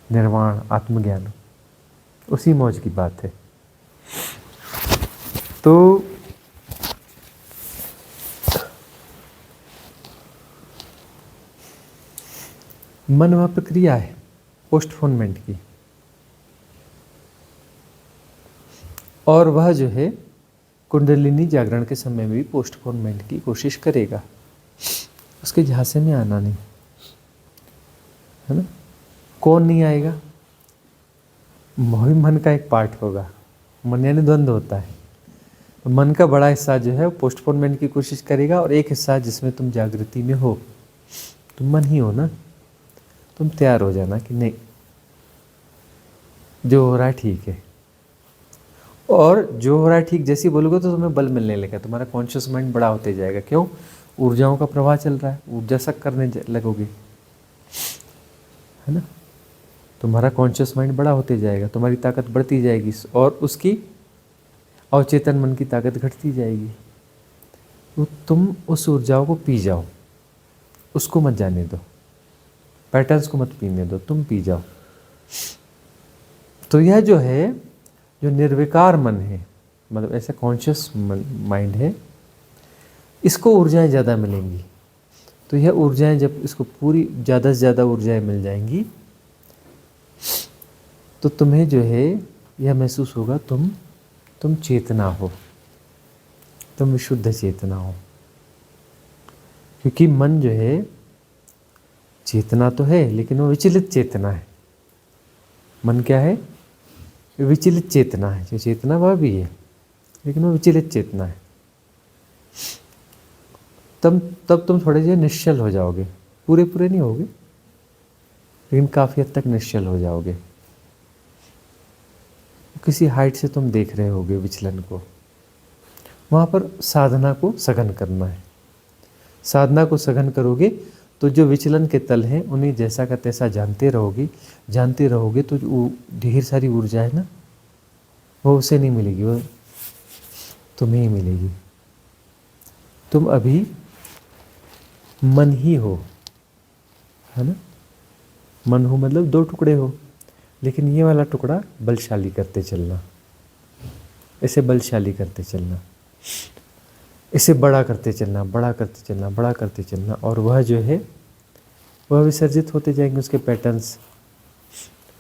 S2: निर्वाण, आत्मज्ञान, उसी मौज की बात है। तो मन वह प्रक्रिया है पोस्टपोनमेंट की, और वह जो है कुंडलिनी जागरण के समय में भी पोस्टपोनमेंट की कोशिश करेगा, उसके झांसे में आना नहीं, है ना? कौन नहीं आएगा? मन का एक पार्ट होगा, मन यानी द्वंद्व होता है। मन का बड़ा हिस्सा जो है वो पोस्टपोनमेंट की कोशिश करेगा, और एक हिस्सा जिसमें तुम जागृति में हो, तुम मन ही हो ना, तुम तैयार हो जाना कि नहीं, जो हो रहा है ठीक है। और जो हो रहा है ठीक जैसे ही बोलोगे तो तुम्हें बल मिलने लगेगा, तुम्हारा कॉन्शियस माइंड बड़ा होते जाएगा। क्यों? ऊर्जाओं का प्रवाह चल रहा है, ऊर्जा सक करने लगोगे, है ना? तुम्हारा कॉन्शियस माइंड बड़ा होते जाएगा, तुम्हारी ताकत बढ़ती जाएगी, और उसकी अवचेतन मन की ताकत घटती जाएगी। तो तुम उस ऊर्जाओं को पी जाओ, उसको मत जाने दो, पैटर्न्स को मत पीने दो, तुम पी जाओ। तो यह जो है, जो निर्विकार मन है, मतलब ऐसा कॉन्शियस माइंड है, इसको ऊर्जाएं ज़्यादा मिलेंगी। तो यह ऊर्जाएं जब इसको पूरी ज़्यादा से ज़्यादा ऊर्जाएं मिल जाएंगी, तो तुम्हें जो है यह महसूस होगा तुम चेतना हो, तुम विशुद्ध चेतना हो। क्योंकि मन जो है चेतना तो है, लेकिन वो विचलित चेतना है। मन क्या है? विचलित चेतना है। जो चेतना वह भी है, लेकिन वो विचलित चेतना है। तब तुम थोड़े से निश्चल हो जाओगे, पूरे नहीं होगे, लेकिन काफ़ी हद तक निश्चल हो जाओगे। किसी हाइट से तुम देख रहे होगे विचलन को, वहाँ पर साधना को सघन करना है। साधना को सघन करोगे तो जो विचलन के तल हैं उन्हें जैसा का तैसा जानते रहोगे तो जो ढेर सारी ऊर्जा है ना, वो उसे नहीं मिलेगी, वो तुम्हें ही मिलेगी। तुम अभी मन ही हो, है ना? मन हो मतलब 2 टुकड़े हो, लेकिन ये वाला टुकड़ा बलशाली करते चलना, इसे बलशाली करते चलना, इसे बड़ा करते चलना, बड़ा करते चलना, बड़ा करते चलना। और वह जो है वह विसर्जित होते जाएंगे, उसके पैटर्न्स।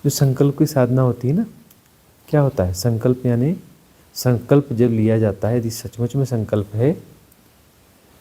S2: जो संकल्प की साधना होती है ना, क्या होता है संकल्प? यानी संकल्प जब लिया जाता है, यदि सचमुच में संकल्प है,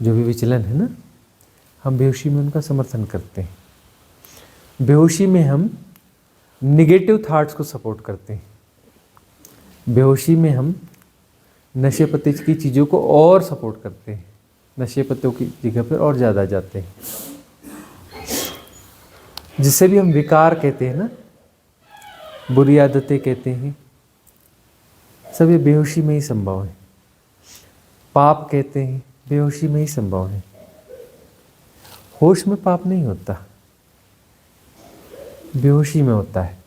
S2: जो भी विचलन है ना, हम बेहोशी में उनका समर्थन करते हैं। बेहोशी में हम निगेटिव थॉट्स को सपोर्ट करते हैं। बेहोशी में हम नशे पत्ते की चीज़ों को और सपोर्ट करते हैं, नशे पत्तों की जगह पर और ज़्यादा जाते हैं, जिसे भी हम विकार कहते हैं ना, बुरी आदतें कहते हैं, सब ये बेहोशी में ही संभव है। पाप कहते हैं, बेहोशी में ही संभव है। होश में पाप नहीं होता, बेहोशी में होता है।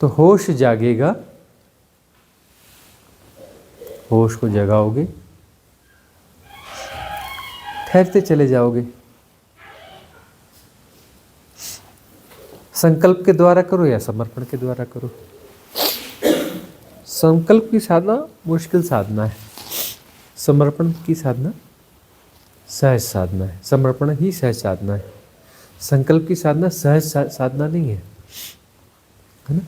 S2: तो होश जागेगा, होश को जगाओगे, ठहरते चले जाओगे। संकल्प के द्वारा करो या समर्पण के द्वारा करो। संकल्प की साधना मुश्किल साधना है, समर्पण की साधना सहज साधना है। समर्पण ही सहज साधना है, संकल्प की साधना सहज साधना नहीं है ना।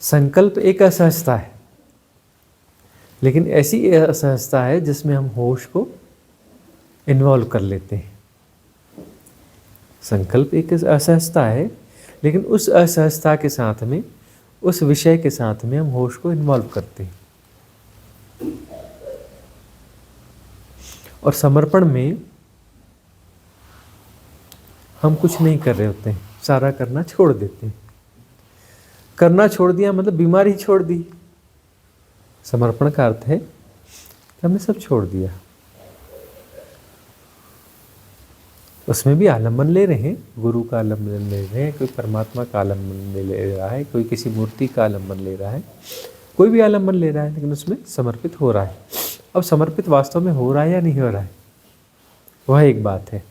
S2: संकल्प एक असहजता है, लेकिन ऐसी असहजता है जिसमें हम होश को इन्वॉल्व कर लेते हैं। संकल्प एक असहजता है, लेकिन उस असहजता के साथ में, उस विषय के साथ में हम होश को इन्वॉल्व करते हैं। और समर्पण में हम कुछ नहीं कर रहे होते हैं, सारा करना छोड़ देते हैं। करना छोड़ दिया मतलब बीमारी छोड़ दी। समर्पण का अर्थ है कि हमने सब छोड़ दिया। उसमें भी आलम्बन ले रहे हैं, गुरु का आलम्बन ले रहे हैं, कोई परमात्मा का आलम्बन ले रहा है, कोई किसी मूर्ति का आलम्बन ले रहा है, कोई भी आलम्बन ले रहा है, लेकिन उसमें समर्पित हो रहा है। अब समर्पित वास्तव में हो रहा है या नहीं हो रहा है, वह एक बात है।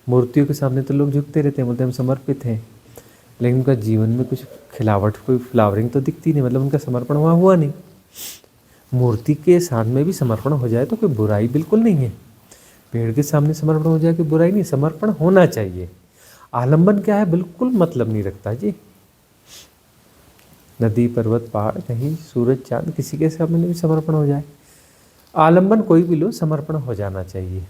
S2: मूर्तियों के सामने तो लोग झुकते रहते हैं, बोलते हैं हम समर्पित हैं, लेकिन उनका जीवन में कुछ खिलावट, कोई फ्लावरिंग तो दिखती नहीं, मतलब उनका समर्पण वहाँ हुआ नहीं। मूर्ति के सामने में भी समर्पण हो जाए तो कोई बुराई बिल्कुल नहीं है। पेड़ के सामने समर्पण हो जाए कोई बुराई नहीं, समर्पण होना चाहिए। आलंबन क्या है बिल्कुल मतलब नहीं रखता जी। नदी, पर्वत, पहाड़, कहीं सूरज, चांद, किसी के सामने भी समर्पण हो जाए। आलंबन कोई भी लो, समर्पण हो जाना चाहिए।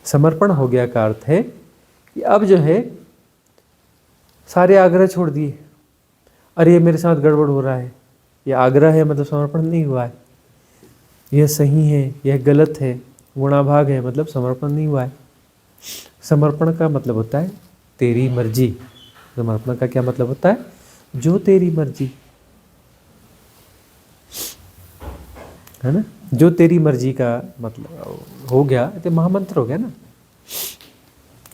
S2: समर्पण हो गया का अर्थ है कि अब जो है सारे आग्रह छोड़ दिए। अरे ये मेरे साथ गड़बड़ हो रहा है, ये आग्रह है मतलब समर्पण नहीं हुआ है। यह सही है, यह गलत है, गुणाभाग है मतलब समर्पण नहीं हुआ है। समर्पण का मतलब होता है तेरी मर्जी। समर्पण का क्या मतलब होता है? जो तेरी मर्जी है ना, जो तेरी मर्जी का मतलब हो गया तो महामंत्र हो गया ना।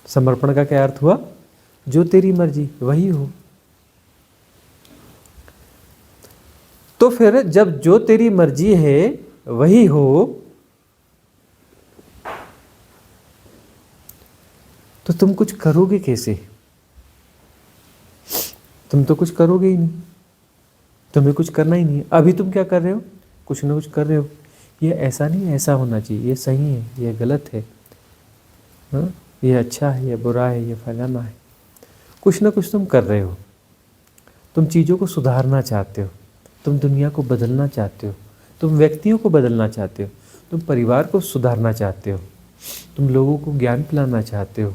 S2: समर्पण का क्या अर्थ हुआ? जो तेरी मर्जी वही हो। तो फिर जब जो तेरी मर्जी है वही हो, तो तुम कुछ करोगे कैसे? तुम तो कुछ करोगे ही नहीं, तुम्हें कुछ करना ही नहीं है। अभी तुम क्या कर रहे हो? कुछ ना कुछ कर रहे हो। ये ऐसा नहीं, ऐसा होना चाहिए, ये सही है, ये गलत है, हाँ? ये अच्छा है, ये बुरा है, ये फलाना है। कुछ ना कुछ तुम कर रहे हो। तुम चीज़ों को सुधारना चाहते हो, तुम दुनिया को बदलना चाहते हो, तुम व्यक्तियों को बदलना चाहते हो, तुम परिवार को सुधारना चाहते हो, तुम लोगों को ज्ञान पिलाना चाहते हो,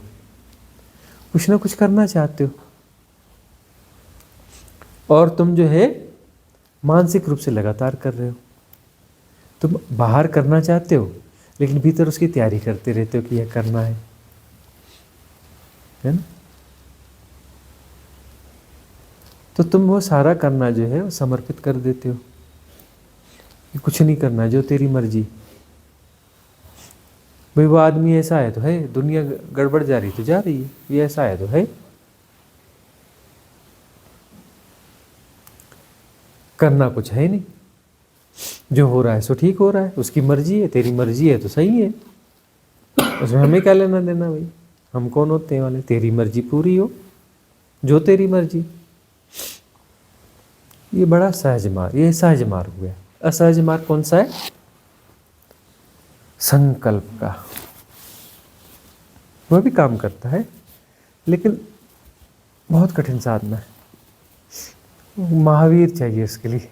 S2: कुछ ना कुछ करना चाहते हो। और तुम जो है मानसिक रूप से लगातार कर रहे हो। तुम बाहर करना चाहते हो, लेकिन भीतर उसकी तैयारी करते रहते हो कि यह करना है ना। तो तुम वो सारा करना जो है वो समर्पित कर देते हो कि कुछ नहीं करना, जो तेरी मर्जी। भाई वो आदमी ऐसा है तो है, दुनिया गड़बड़ जा रही तो जा रही है, ये ऐसा है तो है। करना कुछ है नहीं, जो हो रहा है सो ठीक हो रहा है, उसकी मर्जी है, तेरी मर्जी है तो सही है, उसमें हमें क्या लेना देना भाई? हम कौन होते हैं वाले? तेरी मर्जी पूरी हो, जो तेरी मर्जी। ये बड़ा सहज मार्ग, ये सहज मार्ग हुआ। असहज मार्ग कौन सा है? संकल्प का। वह भी काम करता है, लेकिन बहुत कठिन साधना है। महावीर चाहिए इसके लिए,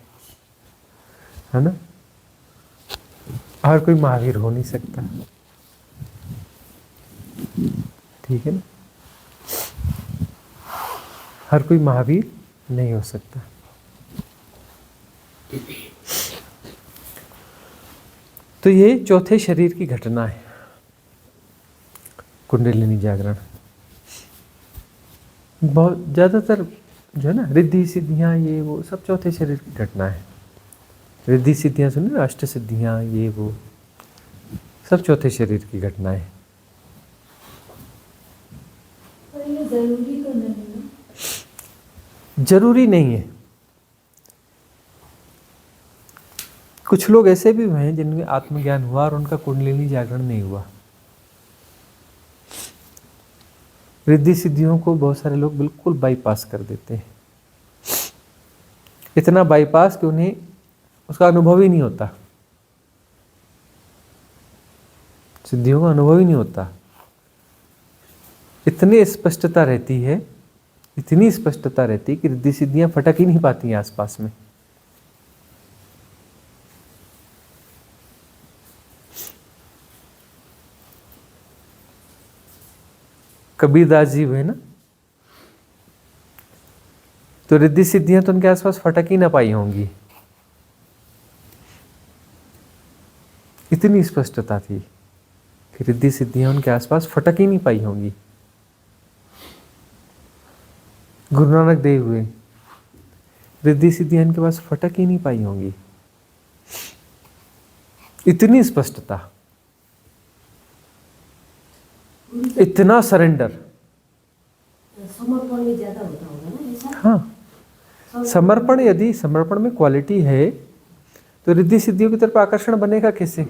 S2: है ना। हर कोई महावीर हो नहीं सकता, ठीक है ना। हर कोई महावीर नहीं हो सकता। तो ये चौथे शरीर की घटना है, कुंडलिनी जागरण। बहुत ज़्यादातर जो है ना रिद्धि सिद्धियाँ ये वो सब चौथे शरीर की घटना है। रिद्धि सिद्धियाँ सुनिए ना, अष्ट सिद्धियाँ ये वो सब चौथे शरीर की घटना है।
S1: पर ये जरूरी तो नहीं है।
S2: जरूरी नहीं है। कुछ लोग ऐसे भी हुए हैं जिनमें आत्मज्ञान हुआ और उनका कुंडलिनी जागरण नहीं हुआ। रिद्धि सिद्धियों को बहुत सारे लोग बिल्कुल बाईपास कर देते हैं, इतना बाईपास कि उन्हें उसका अनुभव ही नहीं होता, सिद्धियों का अनुभव ही नहीं होता। इतनी स्पष्टता रहती है, इतनी स्पष्टता रहती है कि रिद्धि सिद्धियां फटक ही नहीं पाती हैं आसपास में। कबीरदास जी हुए ना, तो रिद्धि सिद्धियां तो उनके आसपास फटक ही ना पाई होंगी, इतनी स्पष्टता थी कि रिद्धि सिद्धियां उनके आसपास फटक ही नहीं पाई होंगी। गुरु नानक देव हुए, रिद्धि सिद्धियां इनके पास फटक ही नहीं पाई होंगी, इतनी स्पष्टता, इतना सरेंडर।
S3: समर्पण में ज्यादा होता होगा ना ऐसा।
S2: हाँ, समर्पण, यदि समर्पण में क्वालिटी है तो रिद्धि सिद्धियों की तरफ आकर्षण बनेगा कैसे?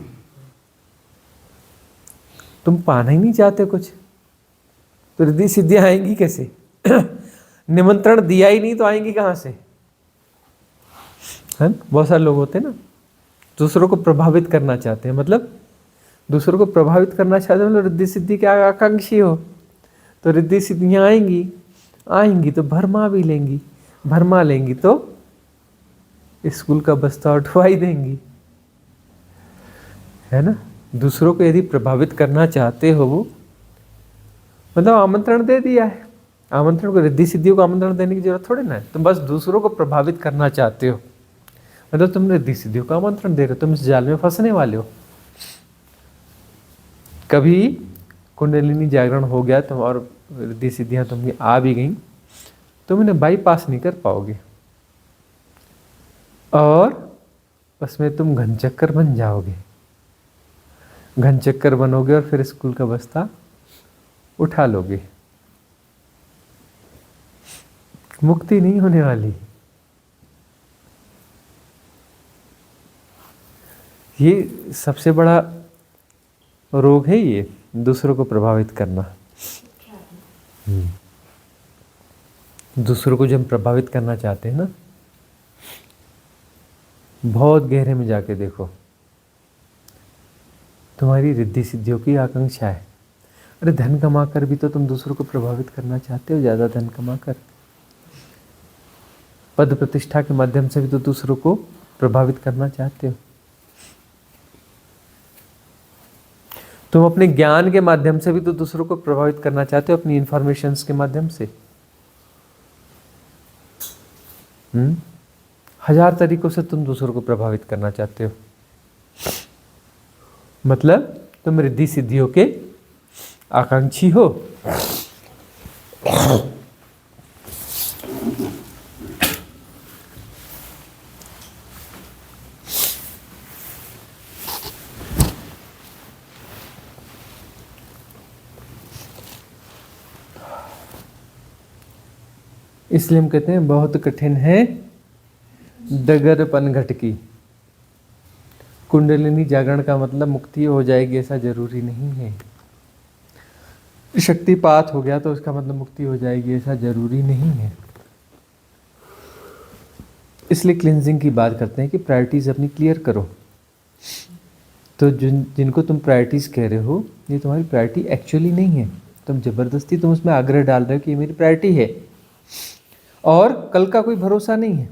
S2: तुम पाना ही नहीं चाहते कुछ तो रिद्धि सिद्धियां आएंगी कैसे? निमंत्रण दिया ही नहीं तो आएंगी कहां से? है, बहुत सारे लोग होते हैं ना, दूसरों को प्रभावित करना चाहते हैं, मतलब दूसरों को प्रभावित करना चाहते हैं, मतलब रिद्धि सिद्धि के आकांक्षी हो, तो रिद्धि सिद्धियां आएंगी, आएंगी तो भरमा भी लेंगी, भरमा लेंगी तो स्कूल का बस्ता उठवा ही देंगी, है ना। दूसरों को यदि प्रभावित करना चाहते हो, मतलब आमंत्रण दे दिया है, आमंत्रण को, रिद्धि सिद्धियों को आमंत्रण देने की जरूरत थोड़ी ना है। तुम बस दूसरों को प्रभावित करना चाहते हो, मतलब तुम रिद्धि सिद्धियों को आमंत्रण दे रहे हो, तुम इस जाल में फंसने वाले हो। कभी कुंडलिनी जागरण हो गया तुम और रिद्धि सिद्धियां तुम आ भी गई, तुम इन्हें बाईपास नहीं कर पाओगे और उसमें तुम घनचक्कर बन जाओगे, घनचक्कर बनोगे और फिर स्कूल का बस्ता उठा लोगे, मुक्ति नहीं होने वाली। ये सबसे बड़ा रोग है, ये दूसरों को प्रभावित करना। दूसरों को जब हम प्रभावित करना चाहते हैं ना, बहुत गहरे में जाके देखो, तुम्हारी रिद्धि सिद्धियों की आकांक्षा है। अरे धन कमाकर भी तो तुम दूसरों को प्रभावित करना चाहते हो, ज्यादा धन कमाकर, पद प्रतिष्ठा के माध्यम से भी तो दूसरों को प्रभावित करना चाहते हो। तुम अपने ज्ञान के माध्यम से भी तो दूसरों को प्रभावित करना चाहते हो, अपनी इंफॉर्मेशंस के माध्यम से। हजार तरीकों से तुम दूसरों को प्रभावित करना चाहते हो, मतलब तुम रिद्धि सिद्धियों के आकांक्षी हो। इसलिए हम कहते हैं बहुत कठिन है डगर पनघट की। कुंडलिनी जागरण का मतलब मुक्ति हो जाएगी ऐसा जरूरी नहीं है। शक्तिपात हो गया तो उसका मतलब मुक्ति हो जाएगी ऐसा जरूरी नहीं है। इसलिए क्लिनजिंग की बात करते हैं कि प्रायोरिटीज अपनी क्लियर करो। तो जिनको तुम प्रायोरिटीज कह रहे हो, ये तुम्हारी प्रायोरिटी एक्चुअली नहीं है, तुम जबरदस्ती तुम उसमें आग्रह डाल रहे हो कि ये मेरी प्रायोरिटी है, और कल का कोई भरोसा नहीं है।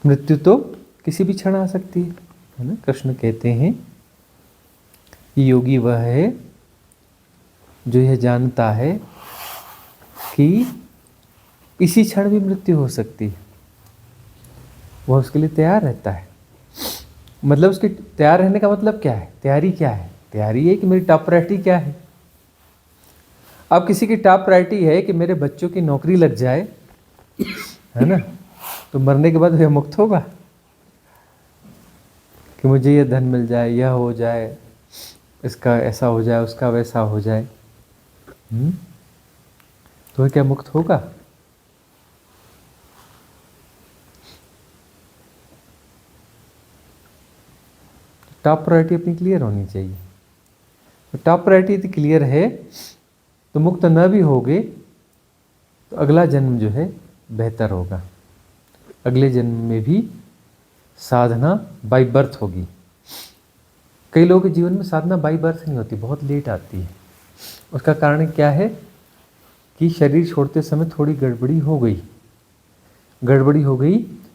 S2: मृत्यु तो किसी भी क्षण आ सकती है ना। कृष्ण कहते हैं कि योगी वह है जो यह जानता है कि इसी क्षण भी मृत्यु हो सकती है, वह उसके लिए तैयार रहता है। मतलब उसके तैयार रहने का मतलब क्या है, तैयारी क्या है? तैयारी है कि मेरी टॉप प्रायोरिटी क्या है। अब किसी की टॉप प्रायोरिटी है कि मेरे बच्चों की नौकरी लग जाए, है ना, तो मरने के बाद वह मुक्त होगा कि मुझे यह धन मिल जाए, यह हो जाए, इसका ऐसा हो जाए, उसका वैसा हो जाए। तो वह क्या मुक्त होगा? टॉप प्रायोरिटी अपनी क्लियर होनी चाहिए। तो टॉप प्रायोरिटी यदि क्लियर है तो मुक्त न भी होगे तो अगला जन्म जो है बेहतर होगा। अगले जन्म में भी साधना बाय बर्थ होगी। कई लोगों के जीवन में साधना बाय बर्थ नहीं होती, बहुत लेट आती है। उसका कारण क्या है कि शरीर छोड़ते समय थोड़ी गड़बड़ी हो गई,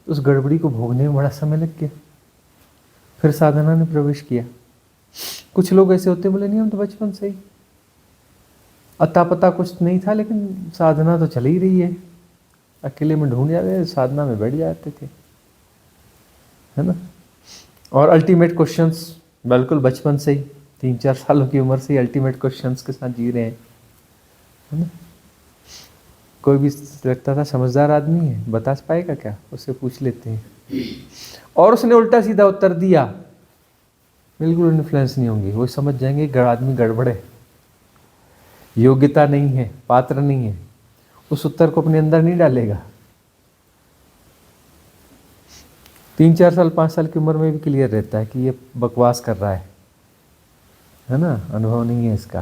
S2: उस गड़बड़ी को भोगने में बड़ा समय लग गया, फिर साधना ने प्रवेश किया। कुछ लोग ऐसे होते, बोले नहीं हम तो बचपन से ही अता पता कुछ नहीं था, लेकिन साधना तो चल ही रही है, अकेले में ढूंढ जाते, साधना में बैठ जाते थे, है ना। और अल्टीमेट क्वेश्चंस बिल्कुल बचपन से ही 3-4 सालों की उम्र से ही अल्टीमेट क्वेश्चंस के साथ जी रहे हैं, है ना। कोई भी लगता था समझदार आदमी है, बता पाएगा क्या, उससे पूछ लेते हैं, और उसने उल्टा सीधा उत्तर दिया, बिल्कुल इन्फ्लुएंस नहीं होंगे, वो समझ जाएंगे आदमी गड़बड़ है, योग्यता नहीं है, पात्र नहीं है, उस उत्तर को अपने अंदर नहीं डालेगा। 3-4 साल 5 साल की उम्र में भी क्लियर रहता है कि ये बकवास कर रहा है ना, अनुभव नहीं है इसका।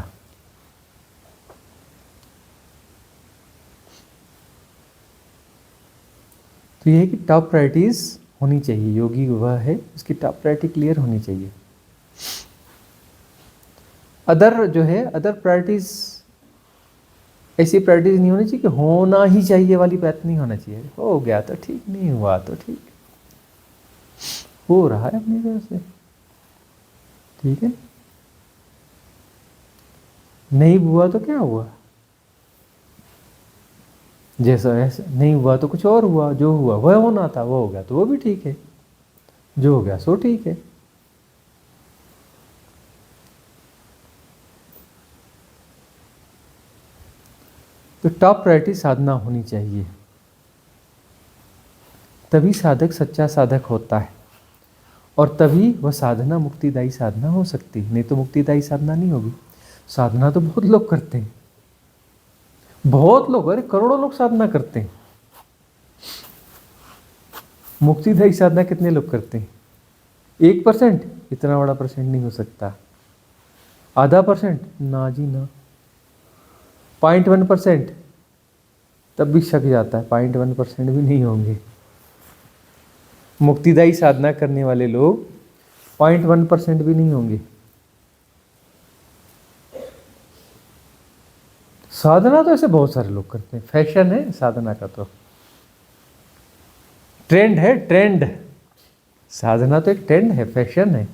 S2: तो ये है कि टॉप प्रायोरिटीज होनी चाहिए। योगी वह है उसकी टॉप प्रायोरिटी क्लियर होनी चाहिए। अदर जो है, अदर प्रायोरिटीज, ऐसी प्रायोरिटीज नहीं होनी चाहिए कि होना ही चाहिए वाली बात नहीं होना चाहिए। हो गया तो ठीक, नहीं हुआ तो ठीक, हो रहा है अपनी तरह से, ठीक है, नहीं हुआ तो क्या हुआ, जैसा ऐसा नहीं हुआ तो कुछ और हुआ, जो हुआ वह होना था वो हो गया, तो वो भी ठीक है, जो हो गया सो ठीक है। तो टॉप प्रायोरिटी साधना होनी चाहिए, तभी साधक सच्चा साधक होता है, और तभी वह साधना मुक्तिदायी साधना हो सकती है, नहीं तो मुक्तिदायी साधना नहीं होगी। साधना तो बहुत लोग करते हैं, बहुत लोग, अरे करोड़ों लोग साधना करते हैं। मुक्तिदायी साधना कितने लोग करते हैं? 1%, इतना बड़ा परसेंट नहीं हो सकता। आधा परसेंट, ना जी ना। 0.1%, तब भी शक जाता है, 0.1% भी नहीं होंगे। मुक्तिदायी साधना करने वाले लोग 0.1% भी नहीं होंगे। साधना तो ऐसे बहुत सारे लोग करते हैं, फैशन है साधना का, तो ट्रेंड है, ट्रेंड। साधना तो एक ट्रेंड है, फैशन है।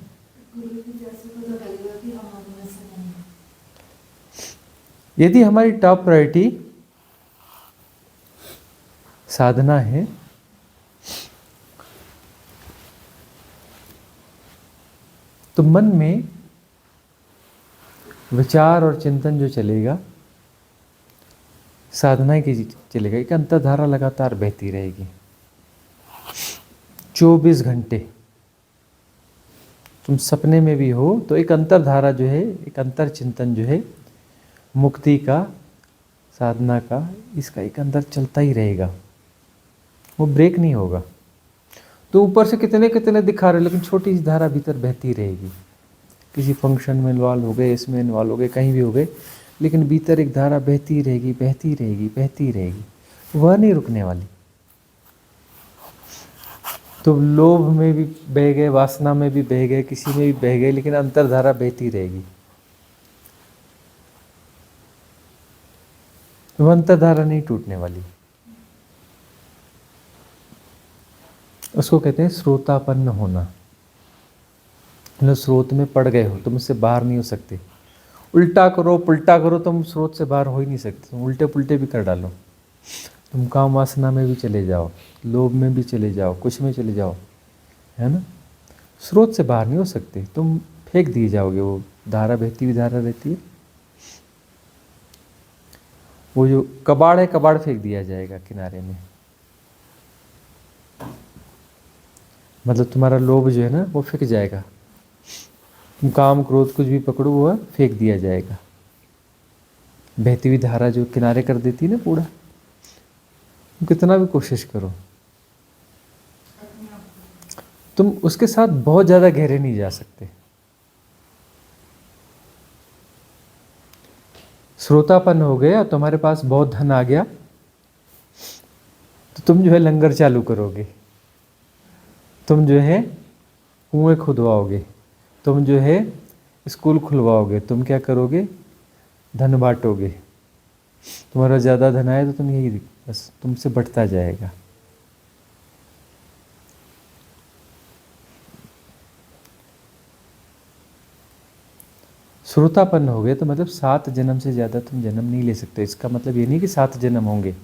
S2: यदि हमारी टॉप प्रायोरिटी साधना है तो मन में विचार और चिंतन जो चलेगा साधना की चलेगा, एक अंतर्धारा लगातार बहती रहेगी 24 घंटे। तुम सपने में भी हो तो एक अंतर्धारा जो है, एक अंतर चिंतन जो है मुक्ति का, साधना का, इसका एक अंदर चलता ही रहेगा, वो ब्रेक नहीं होगा। तो ऊपर से कितने कितने दिखा रहे, लेकिन छोटी सी धारा भीतर बहती रहेगी। किसी फंक्शन में इन्वॉल्व हो गए, इसमें इन्वॉल्व हो गए, कहीं भी हो गए, लेकिन भीतर एक धारा बहती रहेगी, बहती रहेगी, बहती रहेगी, वह नहीं रुकने वाली। तो लोभ में भी बह गए, वासना में भी बह गए, किसी में भी बह गए, लेकिन अंतर्धारा बहती रहेगी। वह अंतर्धारा नहीं टूटने वाली। उसको कहते हैं स्रोतापन्न होना। मतलब स्रोत में पड़ गए हो, तुम उससे बाहर नहीं हो सकते। उल्टा करो पुल्टा करो, तुम स्रोत से बाहर हो ही नहीं सकते। तुम उल्टे पुल्टे भी कर डालो, तुम काम वासना में भी चले जाओ, लोभ में भी चले जाओ, कुछ में चले जाओ, है ना, स्रोत से बाहर नहीं हो सकते। तुम फेंक दिए जाओगे। वो धारा, बहती हुई धारा रहती है, वो जो कबाड़ है, कबाड़ फेंक दिया जाएगा किनारे में। मतलब तुम्हारा लोभ जो है ना, वो फेंक जाएगा। तुम काम क्रोध कुछ भी पकड़ो, वो फेंक दिया जाएगा। बहती हुई धारा जो किनारे कर देती है ना पूरा, तुम कितना भी कोशिश करो, तुम उसके साथ बहुत ज़्यादा गहरे नहीं जा सकते। श्रोतापन हो गए और तुम्हारे पास बहुत धन आ गया, तो तुम जो है लंगर चालू करोगे, तुम जो है कुएं खुदवाओगे, तुम जो है स्कूल खुलवाओगे, तुम क्या करोगे, धन बांटोगे। तुम्हारा ज़्यादा धन आए तो तुम यही बस तुमसे बढ़ता जाएगा। श्रोतापन्न हो गए तो मतलब 7 जन्म से ज़्यादा तुम जन्म नहीं ले सकते। इसका मतलब ये नहीं कि 7 जन्म होंगे।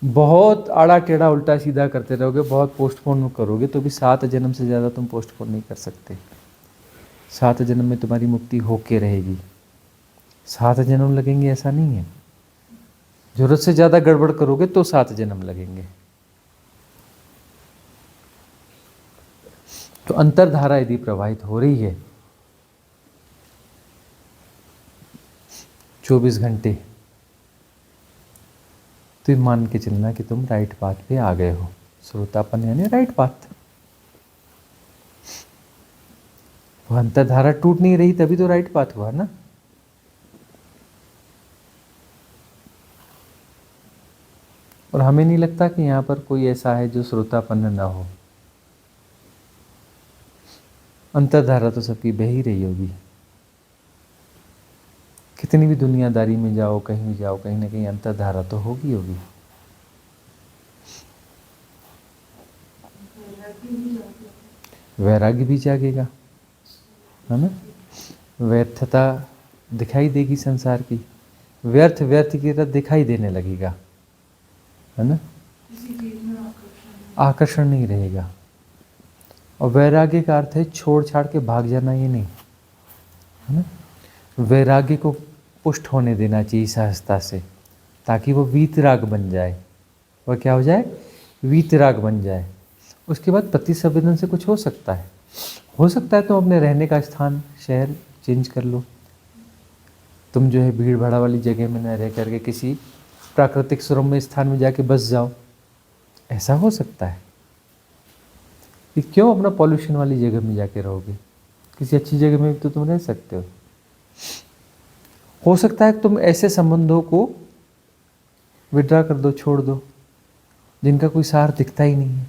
S2: बहुत आड़ा टेढ़ा उल्टा सीधा करते रहोगे, बहुत पोस्टपोन करोगे, तो भी 7 जन्म से ज़्यादा तुम पोस्टपोन नहीं कर सकते। 7 जन्म में तुम्हारी मुक्ति होके रहेगी। 7 जन्म लगेंगे ऐसा नहीं है। जरूरत से ज़्यादा गड़बड़ करोगे तो 7 जन्म लगेंगे। तो अंतरधारा यदि प्रवाहित हो रही है 24 घंटे, तो मान के चलना कि तुम राइट पाथ पे आ गए हो। श्रोतापन यानी राइट पाथ। वो अंतरधारा टूट नहीं रही तभी तो राइट पाथ हुआ ना। और हमें नहीं लगता कि यहाँ पर कोई ऐसा है जो श्रोतापन्न ना हो। अंतरधारा तो सबकी बह ही रही होगी। कितनी भी दुनियादारी में जाओ, कहीं भी जाओ, कहीं ना कहीं अंतरधारा तो होगी होगी। वैराग्य भी जागेगा, है ना। व्यर्थता दिखाई देगी संसार की, व्यर्थ व्यर्थ की तरह दिखाई देने लगेगा, है ना। आकर्षण नहीं रहेगा। और वैराग्य का अर्थ है छोड़ छाड़ के भाग जाना, ये नहीं, है ना। वैराग्य को पुष्ट होने देना चाहिए सहजता से, ताकि वो वीतराग बन जाए। वह क्या हो जाए, वीतराग बन जाए। उसके बाद प्रतिसंवेदन से कुछ हो सकता है। तुम अपने रहने का स्थान, शहर चेंज कर लो। तुम जो है भीड़ भाड़ा वाली जगह में न रह करके किसी प्राकृतिक सुरम्य स्थान में जाके बस जाओ, ऐसा हो सकता है। कि क्यों अपना पॉल्यूशन वाली जगह में जाके रहोगे, किसी अच्छी जगह में भी तो तुम रह सकते हो सकता है तुम ऐसे संबंधों को विड्रा कर दो, छोड़ दो, जिनका कोई सार दिखता ही नहीं है,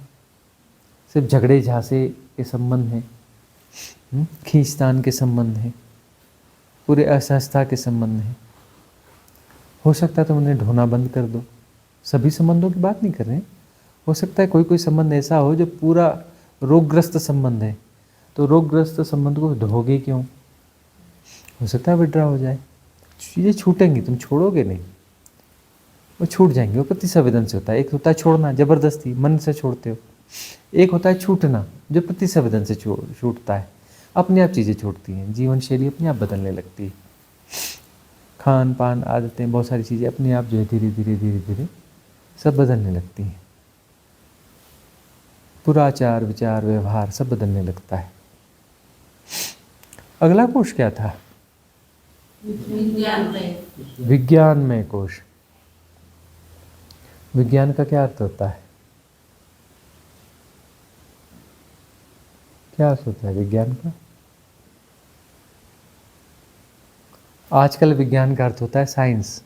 S2: सिर्फ झगड़े झांसे के संबंध हैं, खींचतान के संबंध हैं, पूरे असहजता के संबंध हैं। हो सकता है तुम उन्हें ढोना बंद कर दो। सभी संबंधों की बात नहीं कर रहे हैं। हो सकता है कोई कोई संबंध ऐसा हो जो पूरा रोगग्रस्त संबंध है, तो रोगग्रस्त संबंध को ढोगे क्यों, हो सकता है विड्रा हो जाए। चीज़ें छूटेंगी, तुम छोड़ोगे नहीं, वो छूट जाएंगे। वो प्रतिसंवेदन से होता है। एक होता है छोड़ना जबरदस्ती, मन से छोड़ते हो। एक होता है छूटना, जो प्रतिसंवेदन से छूटता है। अपने आप चीज़ें छूटती हैं, जीवन शैली अपने आप बदलने लगती है। खान पान, आदतें, बहुत सारी चीज़ें अपने आप जो है धीरे धीरे धीरे धीरे सब बदलने लगती हैं। पूरा आचार विचार व्यवहार सब बदलने लगता है। अगला कोश क्या था, विज्ञानमय कोश। विज्ञान का क्या अर्थ होता है, क्या अर्थ होता है विज्ञान का। आजकल विज्ञान का अर्थ होता है साइंस,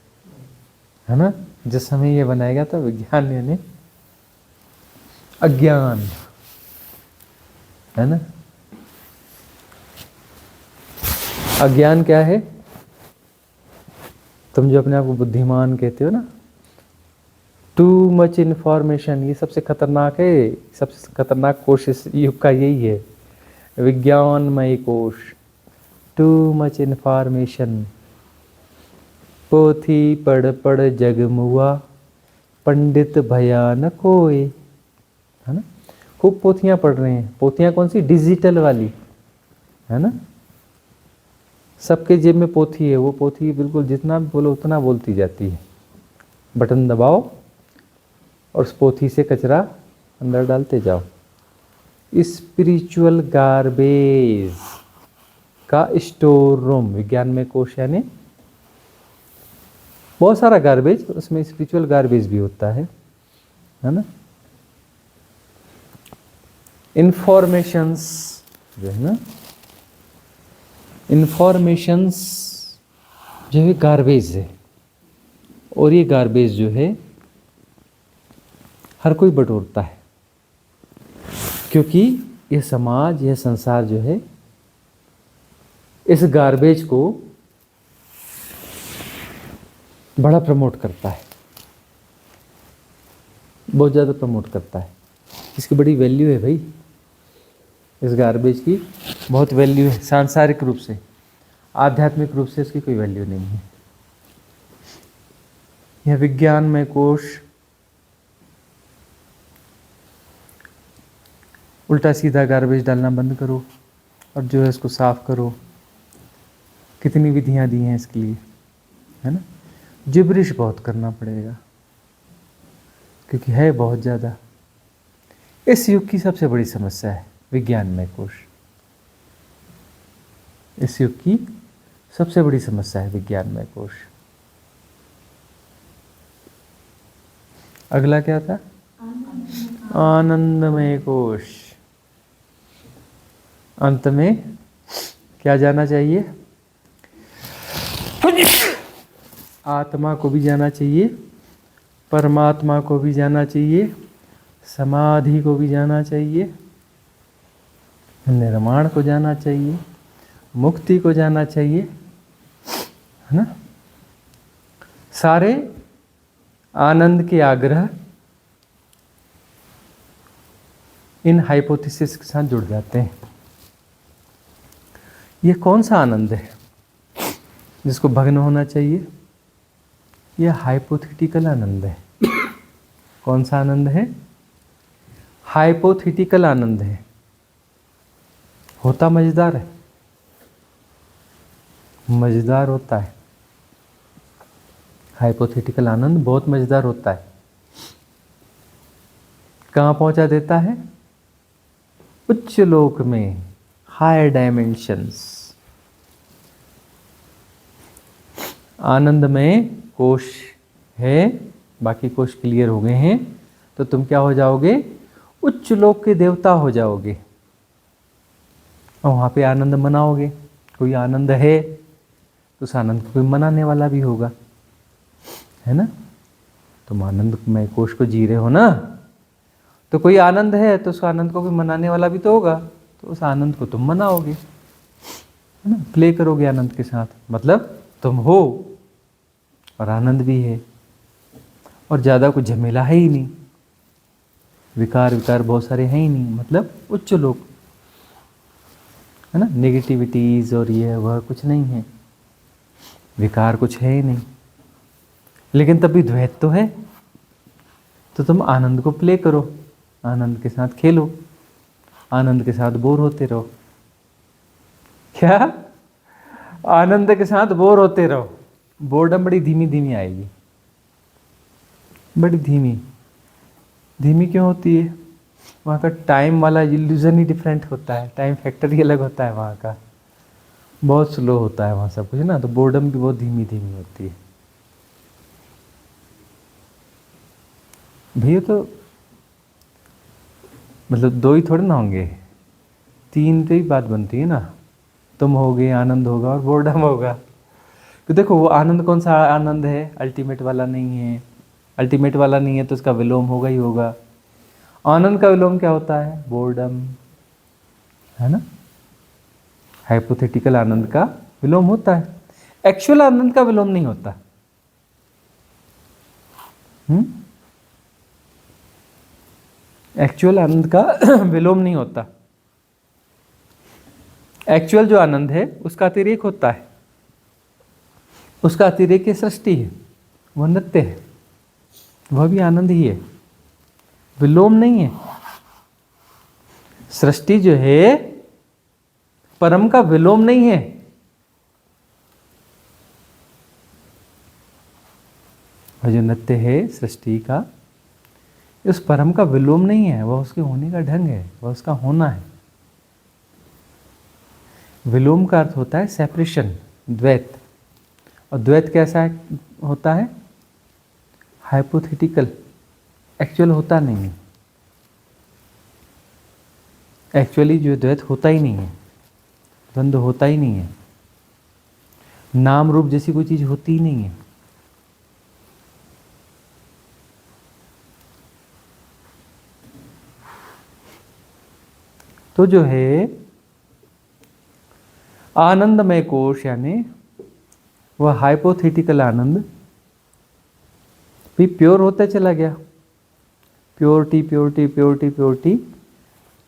S2: है ना। जिस समय ये बनाया गया था विज्ञान यानी अज्ञान, है ना। अज्ञान क्या है, तुम जो अपने आप को बुद्धिमान कहते हो ना, टू मच इन्फॉर्मेशन, ये सबसे खतरनाक है, सबसे खतरनाक कोश इस युग का यही है, विज्ञानमय कोश। टू मच इन्फॉर्मेशन, पोथी पढ़ पढ़ जग मुआ, पंडित भया न कोय, है ना। खूब पोथियां पढ़ रहे हैं, पोथियां कौन सी, डिजिटल वाली, है ना। सबके जेब में पोथी है, वो पोथी बिल्कुल जितना भी बोलो उतना बोलती जाती है। बटन दबाओ और उस पोथी से कचरा अंदर डालते जाओ। स्पिरिचुअल गार्बेज का स्टोर रूम, विज्ञान में कोश, यानी बहुत सारा गार्बेज, उसमें स्पिरिचुअल गार्बेज भी होता है ना। इंफॉर्मेशंस जो है ना, इंफॉर्मेशंस जो है गार्बेज है, और ये गार्बेज जो है हर कोई बटोरता है, क्योंकि यह समाज, यह संसार जो है इस गार्बेज को बड़ा प्रमोट करता है, बहुत ज़्यादा प्रमोट करता है। इसकी बड़ी वैल्यू है भाई, इस गार्बेज की बहुत वैल्यू है, सांसारिक रूप से, आध्यात्मिक रूप से इसकी कोई वैल्यू नहीं है। यह विज्ञान में कोश उल्टा सीधा गार्बेज डालना बंद करो और जो है इसको साफ करो। कितनी विधियां दी हैं इसके लिए, है ना। जिब्रिश बहुत करना पड़ेगा, क्योंकि है बहुत ज़्यादा। इस युग की सबसे बड़ी समस्या है विज्ञान में कोश, इस युग की सबसे बड़ी समस्या है विज्ञान में कोश। अगला क्या था, आनंदमय कोश। अंत में क्या जाना चाहिए, आत्मा को भी जाना चाहिए, परमात्मा को भी जाना चाहिए, समाधि को भी जाना चाहिए, निर्माण को जाना चाहिए, मुक्ति को जाना चाहिए, है ना। सारे आनंद के आग्रह इन हाइपोथेसिस के साथ जुड़ जाते हैं। ये कौन सा आनंद है जिसको भग्न होना चाहिए, यह हाइपोथेटिकल आनंद है। कौन सा आनंद है, हाइपोथेटिकल आनंद है। होता मजेदार है, मजेदार होता है, हाइपोथेटिकल आनंद बहुत मजेदार होता है। कहाँ पहुंचा देता है, उच्च लोक में, हायर डायमेंशंस। आनंद में कोश है, बाकी कोश क्लियर हो गए हैं, तो तुम क्या हो जाओगे, उच्च लोक के देवता हो जाओगे, और वहाँ पे आनंद मनाओगे। कोई आनंद है तो उस आनंद को कोई मनाने वाला भी होगा, है ना। तुम आनंदमय कोश को जी रहे हो ना, तो कोई आनंद है तो उस आनंद को कोई मनाने वाला भी तो होगा, तो उस आनंद को तुम मनाओगे, है ना, प्ले करोगे आनंद के साथ। मतलब तुम हो और आनंद भी है, और ज़्यादा कुछ झमेला है ही नहीं, विकार बहुत सारे हैं ही नहीं, मतलब उच्च लोक, है ना। नेगेटिविटीज़ और ये वह कुछ नहीं है, विकार कुछ है ही नहीं, लेकिन तब भी द्वैत तो है। तो तुम आनंद को प्ले करो, आनंद के साथ खेलो, आनंद के साथ बोर होते रहो। क्या, आनंद के साथ बोर होते रहो। बोर्डम बड़ी धीमी धीमी आएगी, बड़ी धीमी धीमी क्यों होती है, वहाँ का टाइम वाला इल्यूजन ही डिफरेंट होता है, टाइम फैक्टर ही अलग होता है वहाँ का, बहुत स्लो होता है वहाँ सब कुछ ना, तो बोर्डम भी बहुत धीमी धीमी होती है। भैया तो मतलब दो ही थोड़े ना होंगे, तीन पे ही बात बनती है ना, तुम होगे, आनंद होगा और बोर्डम होगा। तो देखो वो आनंद कौन सा आनंद है, अल्टीमेट वाला नहीं है, अल्टीमेट वाला नहीं है तो उसका विलोम होगा ही होगा। आनंद का विलोम क्या होता है, बोर्डम, है ना। हाइपोथेटिकल आनंद का विलोम होता है, एक्चुअल आनंद का विलोम नहीं होता। एक्चुअल आनंद का विलोम नहीं होता। एक्चुअल जो आनंद है उसका अतिरेक होता है, उसका अतिरेक ये सृष्टि है, वह नृत्य है, वह भी आनंद ही है, विलोम नहीं है। सृष्टि जो है परम का विलोम नहीं है। और जो नृत्य है सृष्टि का, उस परम का विलोम नहीं है, वह उसके होने का ढंग है, वह उसका होना है। विलोम का अर्थ होता है सेपरेशन, द्वैत। और द्वैत कैसा होता है? हाइपोथेटिकल, एक्चुअल होता नहीं है। एक्चुअली जो द्वैत होता ही नहीं है, द्वंद्व होता ही नहीं है, नाम रूप जैसी कोई चीज होती ही नहीं है। तो जो है आनंदमय कोश यानी वह हाइपोथेटिकल आनंद भी प्योर होता चला गया। प्योरिटी प्योरिटी प्योरिटी प्योरिटी,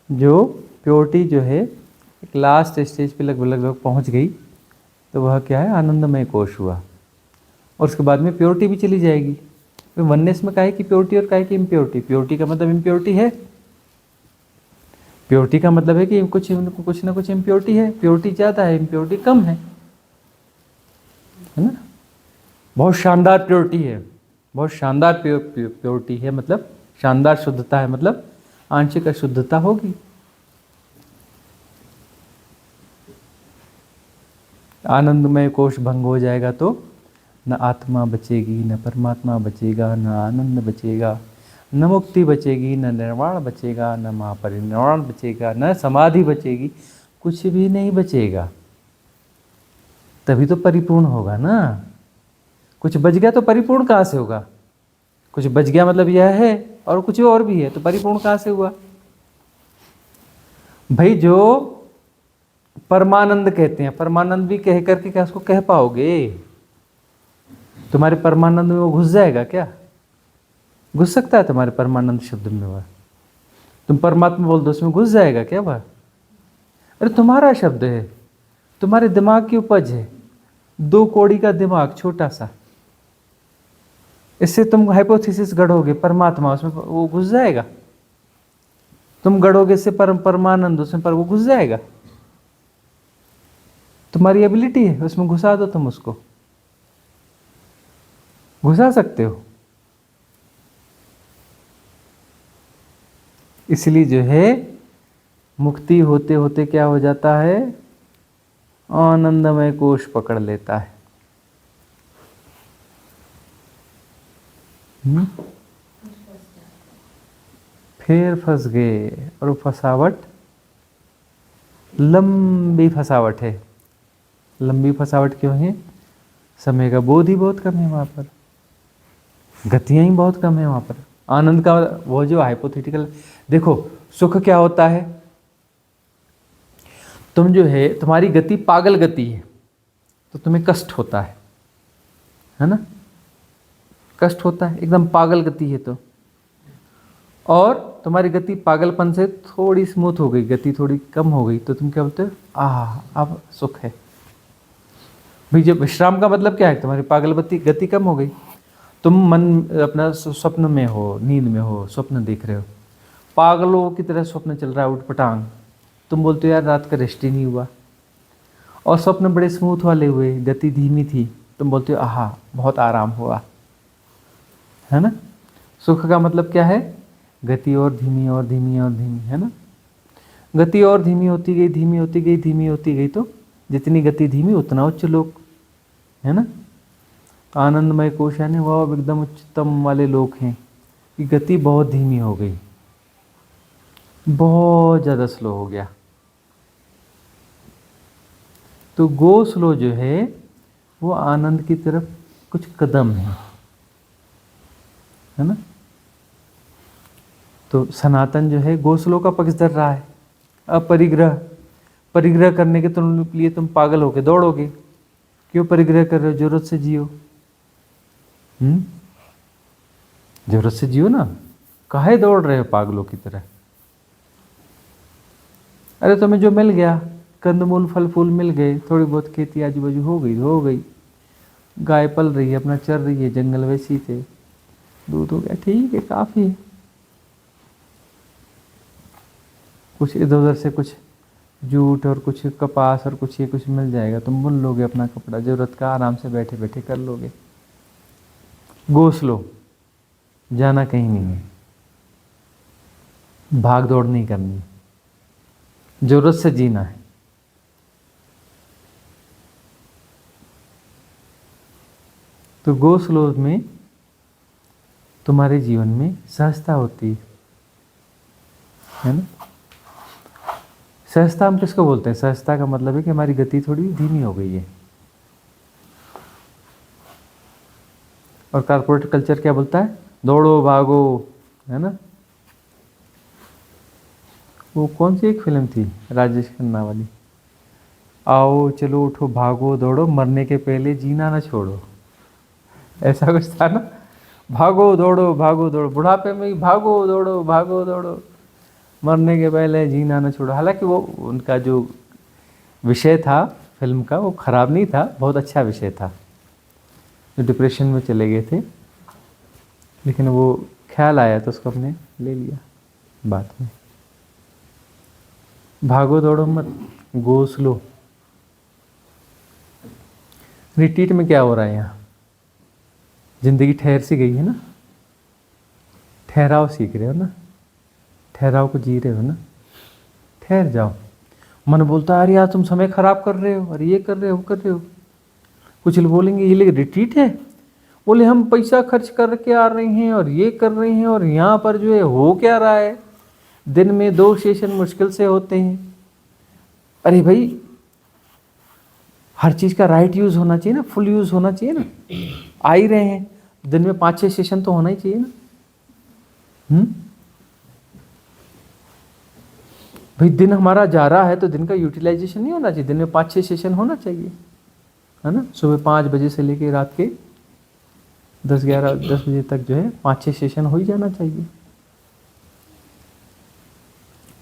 S2: जो प्योरिटी जो है एक लास्ट स्टेज पे लगभग पहुंच गई, तो वह क्या है? आनंदमय कोश हुआ। और उसके बाद में प्योरिटी भी चली जाएगी। तो वननेस में काहे की प्योरिटी और काहे की इम्प्योरिटी? प्योरिटी का मतलब इम्प्योरिटी है, प्योरिटी का मतलब है कि कुछ ना कुछ इम्प्योरिटी है। प्योरिटी ज़्यादा है, इम्प्योरिटी कम है ना? बहुत शानदार प्योरिटी है, बहुत शानदार प्योरिटी है, मतलब शानदार शुद्धता है, मतलब आंशिक अशुद्धता होगी। आनंदमय कोश भंग हो जाएगा तो न आत्मा बचेगी, न परमात्मा बचेगा, न आनंद बचेगा, न मुक्ति बचेगी, न निर्वाण बचेगा, न महापरिनिर्वाण बचेगा, न समाधि बचेगी, कुछ भी नहीं बचेगा। तभी तो परिपूर्ण होगा ना। कुछ बच गया तो परिपूर्ण कहाँ से होगा? कुछ बच गया मतलब यह है और कुछ और भी है, तो परिपूर्ण कहाँ से हुआ? भाई जो परमानंद कहते हैं, परमानंद भी कह करके क्या उसको कह पाओगे? तुम्हारे परमानंद में वो घुस जाएगा क्या? घुस सकता है तुम्हारे परमानंद शब्द में वह? तुम परमात्मा बोल दो, उसमें घुस जाएगा क्या वह? अरे तुम्हारा शब्द है, तुम्हारे दिमाग की उपज है, 2 कौड़ी का दिमाग छोटा सा, इससे तुम हाइपोथेसिस गढ़ोगे परमात्मा, उसमें वो घुस जाएगा? तुम गढ़ोगे इससे परमानंद, उसमें पर वो घुस जाएगा? तुम्हारी एबिलिटी है, उसमें घुसा दो, तुम उसको घुसा सकते हो। इसलिए जो है मुक्ति होते होते क्या हो जाता है? आनंदमय कोश पकड़ लेता है। फिर फंस गए, और वो फंसावट लंबी फंसावट है। लंबी फंसावट क्यों है? समय का बोध ही बहुत कम है वहां पर, गतियां ही बहुत कम है वहां पर। आनंद का वो जो हाइपोथेटिकल, देखो सुख क्या होता है? तुम जो है तुम्हारी गति पागल गति है तो तुम्हें कष्ट होता है ना? कष्ट होता है, एकदम पागल गति है तो। और तुम्हारी गति पागलपन से थोड़ी स्मूथ हो गई, गति थोड़ी कम हो गई, तो तुम क्या बोलते हो? अब सुख है। भाई जब विश्राम का मतलब क्या है? तुम्हारी पागल गति कम हो गई, तुम मन अपना स्वप्न में हो, नींद में हो, स्वप्न देख रहे हो, पागलों की तरह स्वप्न चल रहा है उठपटांग, तुम बोलते हो यार रात का रेस्ट ही नहीं हुआ। और स्वप्न बड़े स्मूथ वाले हुए, गति धीमी थी, तुम बोलते हो बहुत आराम हुआ, है ना? सुख का मतलब क्या है? गति और धीमी और धीमी और धीमी, है ना? गति और धीमी होती गई, धीमी होती गई, धीमी होती गई, तो जितनी गति धीमी उतना उच्च लोक, है ना? आनंदमय कोश यानी वह एकदम उच्चतम वाले लोक हैं कि गति बहुत धीमी हो गई, बहुत ज़्यादा स्लो हो गया। तो गो स्लो जो है वो आनंद की तरफ कुछ कदम है ना? तो सनातन जो है गो स्लो का पक्ष धर रहा है। परिग्रह करने के लिए तुम पागल होके दौड़ोगे। क्यों परिग्रह कर रहे हो? जरूरत से जियो, जरूरत से जियो ना। काहे दौड़ रहे हो पागलों की तरह? अरे तुम्हें जो मिल गया, कंदमूल फल फूल मिल गए, थोड़ी बहुत खेती आजू बाजू हो गई, गाय पल रही है, अपना चर रही है, जंगल वैसे ही थे, दूध हो गया, ठीक है, काफ़ी है। कुछ इधर उधर से कुछ जूट और कुछ कपास और कुछ ये कुछ मिल जाएगा, तुम बुन लोगे अपना कपड़ा, ज़रूरत का आराम से बैठे बैठे कर लोगे। गोस लो, जाना कहीं नहीं है, भाग दौड़ नहीं करनी, ज़रूरत से जीना है। तो गोस्लो में तुम्हारे जीवन में सहजता होती है ना। सहजता हम किसको बोलते हैं? सहजता का मतलब है कि हमारी गति थोड़ी धीमी हो गई है। और कॉर्पोरेट कल्चर क्या बोलता है? दौड़ो भागो, है ना। वो कौन सी एक फिल्म थी राजेश खन्ना वाली, आओ चलो उठो भागो दौड़ो, मरने के पहले जीना ना छोड़ो, ऐसा कुछ था ना। भागो दौड़ो, बुढ़ापे में ही भागो दौड़ो, मरने के पहले जीना ना छोड़ो। हालांकि वो उनका जो विषय था फिल्म का वो खराब नहीं था, बहुत अच्छा विषय था। जो डिप्रेशन में चले गए थे, लेकिन वो ख्याल आया तो उसको हमने ले लिया बाद में। भागो दौड़ो मत, गो स्लो। रिट्रीट में क्या हो रहा है? यहाँ जिंदगी ठहर सी गई है ना, ठहराव सीख रहे हो ना, ठहराव को जी रहे हो ना, ठहर जाओ। मन बोलता है अरे यार तुम समय खराब कर रहे हो, अरे ये कर रहे हो, वो कर रहे हो। कुछ लोग बोलेंगे ये लेकिन रिट्रीट है, बोले हम पैसा खर्च करके आ रहे हैं और ये कर रहे हैं, और यहाँ पर जो है हो क्या रहा है, दिन में 2 सेशन मुश्किल से होते हैं। अरे भाई हर चीज़ का राइट यूज़ होना चाहिए ना, फुल यूज़ होना चाहिए ना। आ ही रहे हैं, दिन में 5-6 सेशन तो होना ही चाहिए ना। भाई दिन हमारा जा रहा है तो दिन का यूटिलाइजेशन नहीं होना चाहिए, दिन में 5-6 सेशन होना चाहिए, है ना। सुबह 5 बजे से लेके रात के 10 बजे तक जो है 5-6 सेशन हो ही जाना चाहिए।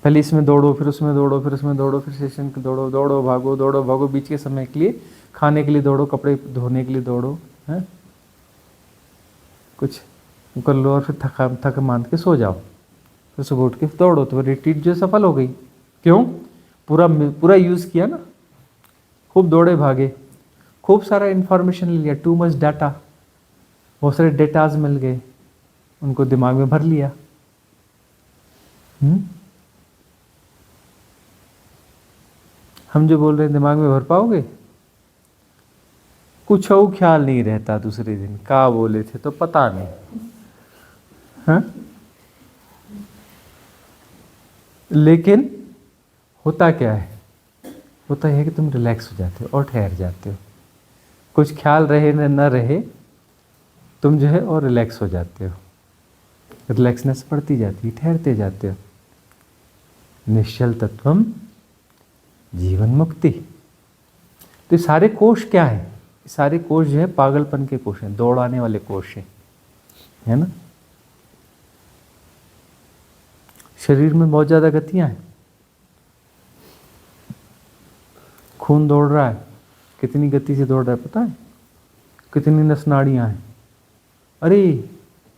S2: पहले इसमें दौड़ो, फिर उसमें दौड़ो, फिर उसमें दौड़ो, फिर सेशन दौड़ो भागो, बीच के समय के लिए खाने के लिए दौड़ो, कपड़े धोने के लिए दौड़ो, है कुछ कर लो, और फिर थक मान के सो जाओ, फिर सुबह उठ के दौड़ो, तो रिट्रीट जो सफल हो गई। क्यों? पूरा यूज़ किया ना, खूब दौड़े भागे, खूब सारा इन्फॉर्मेशन ले लिया, टू मच डाटा, बहुत सारे डेटाज मिल गए, उनको दिमाग में भर लिया। हम जो बोल रहे हैं दिमाग में भर पाओगे? कुछ और ख्याल नहीं रहता, दूसरे दिन क्या बोले थे तो पता नहीं। हाँ, लेकिन होता क्या है? होता है कि तुम रिलैक्स हो जाते हो और ठहर जाते हो। कुछ ख्याल रहे न रहे, तुम जो है और रिलैक्स हो जाते हो, रिलैक्सनेस बढ़ती जाती है, ठहरते जाते हो। निश्चल तत्वम जीवन मुक्ति। तो ये सारे कोष क्या है? सारे कोष जो है पागलपन के कोष हैं, दौड़ाने वाले कोष हैं, है ना। शरीर में बहुत ज़्यादा गतियां हैं, खून दौड़ रहा है, कितनी गति से दौड़ रहा है पता है? कितनी नस नाड़ियां हैं। अरे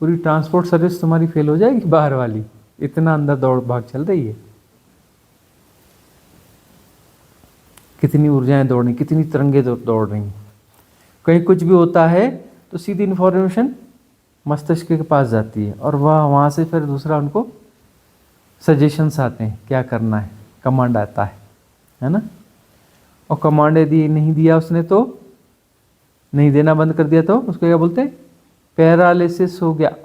S2: पूरी ट्रांसपोर्ट सर्विस तुम्हारी फेल हो जाएगी बाहर वाली, इतना अंदर दौड़ भाग चल रही है। कितनी ऊर्जाएं दौड़ रही, कितनी तरंगे दौड़ रही। कहीं कुछ भी होता है तो सीधी इन्फॉर्मेशन मस्तिष्क के पास जाती है, और वह वहाँ से फिर दूसरा उनको सजेशंस आते हैं क्या करना है, कमांड आता है ना। और कमांड यदि नहीं दिया उसने, तो नहीं देना बंद कर दिया, तो उसको क्या बोलते हैं? पैरालिसिस हो गया।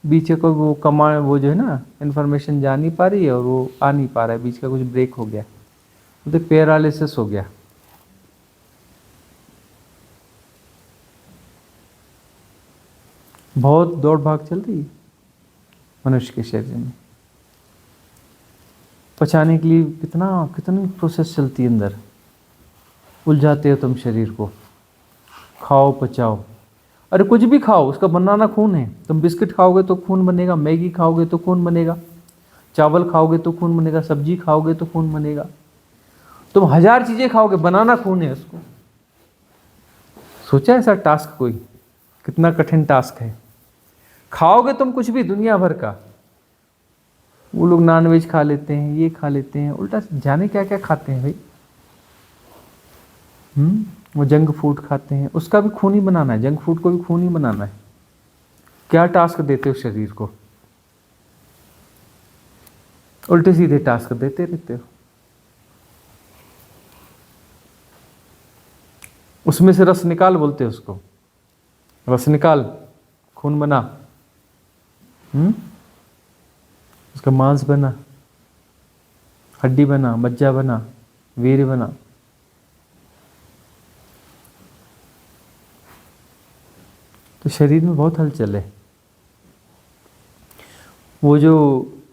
S2: बीच को वो कमांड, वो जो है ना इन्फॉर्मेशन जा नहीं पा रही है और वो आ नहीं पा रहा है, बीच का कुछ ब्रेक हो गया, तो पैरालिसिस हो गया। बहुत दौड़ भाग चल रही है मनुष्य के शरीर में। पचाने के लिए कितनी प्रोसेस चलती है अंदर, उलझाते हो तुम शरीर को, खाओ पचाओ, अरे कुछ भी खाओ, उसका बनाना खून है। तुम बिस्किट खाओगे तो खून बनेगा, मैगी खाओगे तो खून बनेगा, चावल खाओगे तो खून बनेगा, सब्जी खाओगे तो खून बनेगा, तुम 1000 चीजें खाओगे, बनाना खून है उसको। सोचा ऐसा टास्क कोई? कितना कठिन टास्क है। खाओगे तुम कुछ भी दुनिया भर का। वो लोग नॉनवेज खा लेते हैं, ये खा लेते हैं, उल्टा जाने क्या क्या खाते हैं भाई। वो जंक फूड खाते हैं, उसका भी खून ही बनाना है, जंक फूड को भी खून ही बनाना है। क्या टास्क देते हो शरीर को? उल्टे सीधे टास्क देते रहते हो। उसमें से रस निकाल बोलते हैं उसको, रस निकाल, खून बना, उसका मांस बना, हड्डी बना, मज्जा बना, वीर्य बना। तो शरीर में बहुत हलचल है। वो जो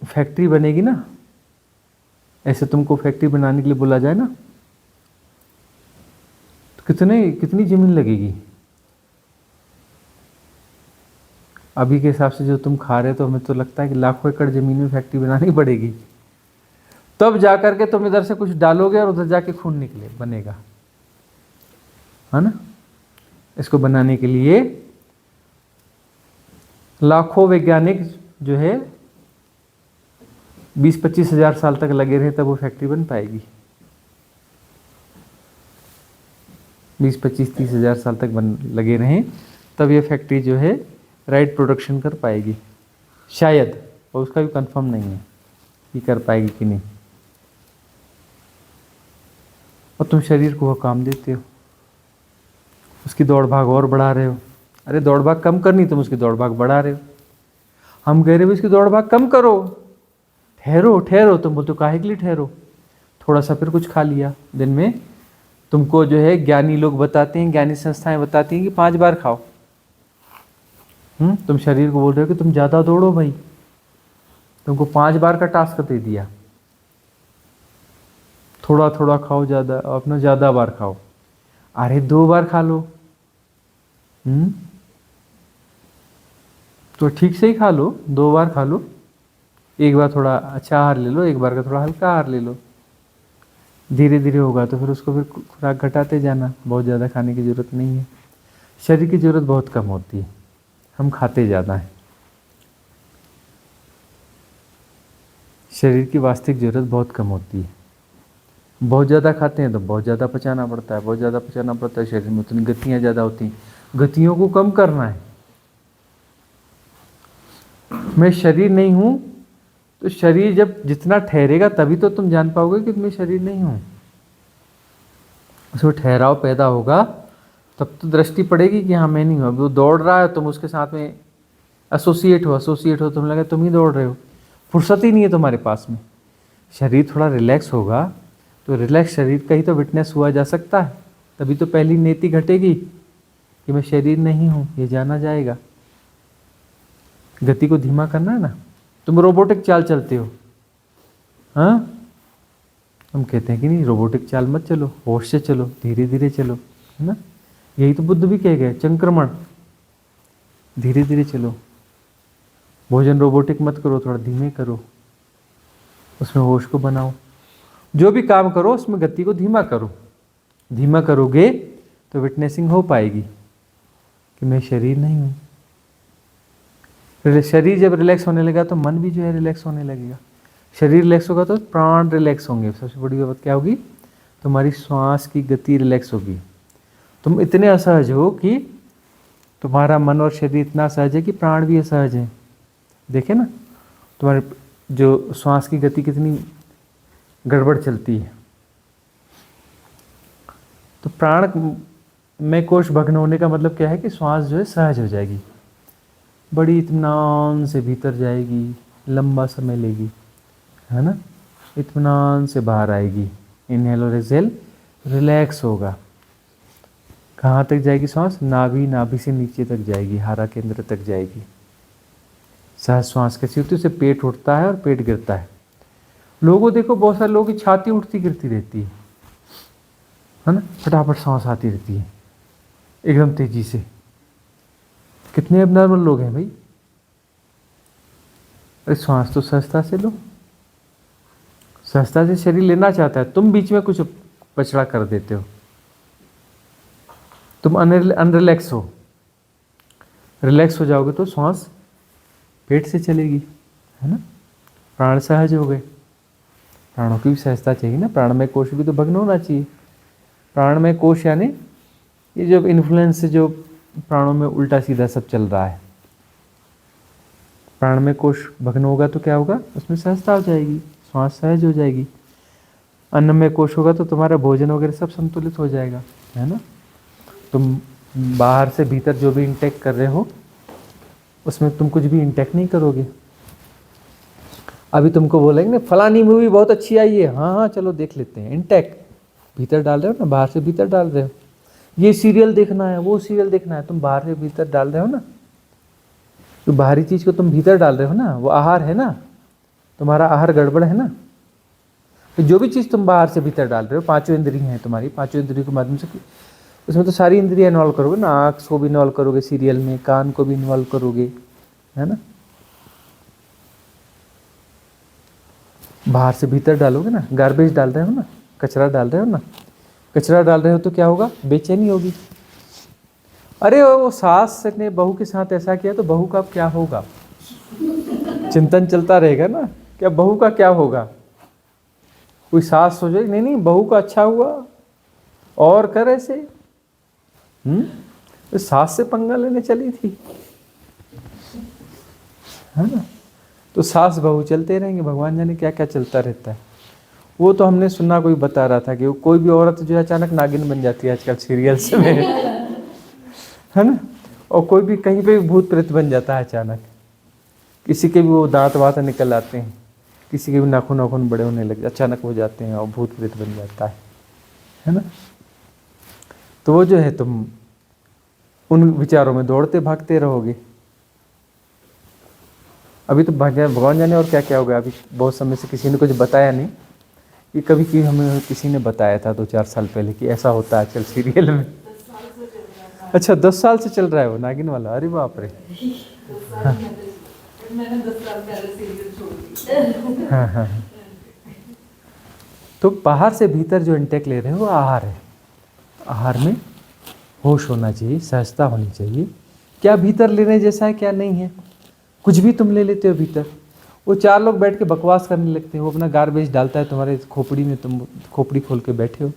S2: फैक्ट्री बनेगी ना, ऐसे तुमको फैक्ट्री बनाने के लिए बोला जाए ना, तो कितनी जमीन लगेगी? अभी के हिसाब से जो तुम खा रहे हो, तो हमें तो लगता है कि लाखों एकड़ जमीन में फैक्ट्री बनानी पड़ेगी, तब जाकर के तुम इधर से कुछ डालोगे और उधर जाके खून निकले बनेगा, है ना। इसको बनाने के लिए लाखों वैज्ञानिक जो है 20-25 हजार साल तक लगे रहे, तब वो फैक्ट्री बन पाएगी। 20-25-30 हजार साल तक लगे रहें, तब ये फैक्ट्री जो है राइट प्रोडक्शन कर पाएगी शायद, और उसका भी कंफर्म नहीं है कि कर पाएगी कि नहीं। और तुम शरीर को वो काम देते हो, उसकी दौड़ भाग और बढ़ा रहे हो। अरे दौड़ भाग कम करनी, तुम उसकी दौड़ भाग बढ़ा रहे हो। हम कह रहे हो इसकी दौड़ भाग कम करो, ठहरो ठहरो, तुम बोलते हो काहे के लिए ठहरो। थोड़ा सा फिर कुछ खा लिया दिन में। तुमको जो है ज्ञानी लोग बताते हैं, ज्ञानी संस्थाएं बताती हैं कि 5 बार खाओ। तुम शरीर को बोल रहे हो कि तुम ज़्यादा दौड़ो भाई, तुमको 5 बार का टास्क दे दिया। थोड़ा थोड़ा खाओ, ज़्यादा अपना ज़्यादा बार खाओ। अरे 2 बार खा लो, तो ठीक से ही खा लो, 2 बार खा लो। एक बार थोड़ा अच्छा आहार ले लो, एक बार का थोड़ा हल्का आहार ले लो। धीरे धीरे होगा तो फिर उसको फिर खुराक घटाते जाना, बहुत ज़्यादा खाने की ज़रूरत नहीं है। शरीर की ज़रूरत बहुत कम होती है, हम खाते ज़्यादा हैं। शरीर की वास्तविक ज़रूरत बहुत कम होती है। बहुत ज़्यादा खाते हैं तो बहुत ज़्यादा पचाना पड़ता है, बहुत ज़्यादा पचाना पड़ता है, शरीर में उतनी गतियाँ ज़्यादा होती हैं। गतियों को कम करना है। मैं शरीर नहीं हूँ, तो शरीर जब जितना ठहरेगा तभी तो तुम जान पाओगे कि मैं शरीर नहीं हूँ। उसमें ठहराव पैदा होगा तब तो दृष्टि पड़ेगी कि हाँ मैं नहीं हूँ। अब वो दौड़ रहा है, तुम उसके साथ में एसोसिएट हो, तुम लगे तुम ही दौड़ रहे हो, फुर्सत ही नहीं है तुम्हारे पास में। शरीर थोड़ा रिलैक्स होगा तो रिलैक्स शरीर का ही तो विटनेस हुआ जा सकता है, तभी तो पहली नीति घटेगी कि मैं शरीर नहीं हूँ, ये जाना जाएगा। गति को धीमा करना है ना। तुम रोबोटिक चाल चलते हो, हाँ, हम कहते हैं कि नहीं रोबोटिक चाल मत चलो, होश से चलो, धीरे धीरे चलो, है ना। यही तो बुद्ध भी कह गए, संक्रमण, धीरे धीरे चलो। भोजन रोबोटिक मत करो, थोड़ा धीमे करो, उसमें होश को बनाओ। जो भी काम करो उसमें गति को धीमा करो। धीमा करोगे तो विटनेसिंग हो पाएगी कि मैं शरीर नहीं हूँ। शरीर जब रिलैक्स होने लगा तो मन भी जो है रिलैक्स होने लगेगा। शरीर रिलैक्स होगा तो प्राण रिलैक्स होंगे। सबसे बड़ी बात क्या होगी? तुम्हारी श्वास की गति रिलैक्स होगी। तुम इतने असहज हो कि तुम्हारा मन और शरीर इतना असहज है कि प्राण भी असहज है। देखे ना, तुम्हारे जो श्वास की गति कितनी गड़बड़ चलती है। तो प्राण में कोश भग्न होने का मतलब क्या है कि श्वास जो है सहज हो जाएगी, बड़ी इत्मीनान से भीतर जाएगी, लंबा समय लेगी, है ना। इत्मीनान से बाहर आएगी, इनहेल और एक्सहेल, रिलैक्स होगा। कहाँ तक जाएगी श्वास? नाभि, नाभि से नीचे तक जाएगी, हारा केंद्र तक जाएगी। सहज श्वास कैसी होती है? उससे पेट उठता है और पेट गिरता है। लोगों देखो, बहुत सारे लोगों की छाती उठती गिरती रहती है ना, फटाफट सांस आती रहती है एकदम तेजी से। कितने एबनॉर्मल लोग हैं भाई। अरे श्वास तो सहजता से लो, सहजता से शरीर लेना चाहता है, तुम बीच में कुछ पछड़ा कर देते हो, तुम अनरिलैक्स हो। रिलैक्स हो जाओगे तो श्वास पेट से चलेगी, है ना। प्राण सहज हो गए। प्राणों की भी सहजता चाहिए ना, प्राणमय कोश भी तो भग्न होना चाहिए। प्राणमय कोश यानी ये जो इन्फ्लुएंस से जो प्राणों में उल्टा सीधा सब चल रहा है, प्राणमय कोश भग्न होगा तो क्या होगा, उसमें सहजता हो जाएगी, श्वास सहज हो जाएगी। अन्नमय कोश होगा तो तुम्हारा भोजन वगैरह सब संतुलित हो जाएगा, है ना। तुम बाहर से भीतर जो भी इंटेक कर रहे हो उसमें तुम कुछ भी इंटेक नहीं करोगे। अभी तुमको बोलेंगे फलानी मूवी बहुत अच्छी आई है, हाँ हाँ चलो देख लेते हैं, इंटेक भीतर डाल रहे हो ना, बाहर से भीतर डाल रहे हो। ये सीरियल देखना है, वो सीरियल देखना है, तुम बाहर से भीतर डाल रहे हो ना। तो बाहरी चीज को तुम भीतर डाल रहे हो ना, वो आहार है ना, तुम्हारा आहार गड़बड़ है ना। तो जो भी चीज तुम बाहर से भीतर डाल रहे हो, पांचों इंद्रियां हैं तुम्हारी, पांचों इंद्रियों के माध्यम से, उसमें तो सारी इंद्रियां इन्वॉल्व करोगे ना, आँख को भी इन्वॉल्व करोगे सीरियल में, कान को भी इन्वॉल्व करोगे, है ना। बाहर से भीतर डालोगे ना, गार्बेज डाल रहे हो ना, कचरा डाल रहे हो ना, कचरा डाल रहे हो तो क्या होगा, बेचैनी होगी। अरे वो सास ने बहू के साथ ऐसा किया तो बहू का क्या होगा, चिंतन चलता रहेगा ना, क्या बहू का क्या होगा। कोई सास सोचे नहीं नहीं बहू का अच्छा हुआ और कर ऐसे, तो सास से पंगा लेने चली थी, है ना। तो सास बहू चलते रहेंगे, भगवान जाने क्या क्या चलता रहता है। वो तो हमने सुना, कोई बता रहा था कि वो कोई भी औरत जो है अचानक नागिन बन जाती है आजकल सीरियल्स में, है ना। और कोई भी कहीं पे भी भूत प्रेत बन जाता है अचानक, किसी के भी वो दांत वात निकल आते हैं, किसी के भी नाखून नाखून बड़े होने लगे, अचानक हो जाते हैं और भूत प्रेत बन जाता है ना। तो वो जो है तुम उन विचारों में दौड़ते भागते रहोगे। अभी तो भगवान जाने और क्या क्या होगा। अभी बहुत समय से किसी ने कुछ बताया नहीं, ये कभी कि हमें किसी ने बताया था 2-4 साल पहले कि ऐसा होता है आजकल सीरियल में। अच्छा 10 साल से चल रहा है वो नागिन वाला, अरे बाप रे। हाँ
S3: मैंने 10 साल पहले सीरियल छोड़ दी।
S2: हाँ। तो बाहर से भीतर जो इंटेक ले रहे हो वो आहार है। आहार में होश होना चाहिए, सहजता होनी चाहिए, क्या भीतर लेने जैसा है क्या नहीं है। कुछ भी तुम ले लेते हो भीतर, वो 4 लोग बैठ के बकवास करने लगते हैं, वो अपना गार्बेज डालता है तुम्हारे खोपड़ी में, तुम खोपड़ी खोल के बैठे हो,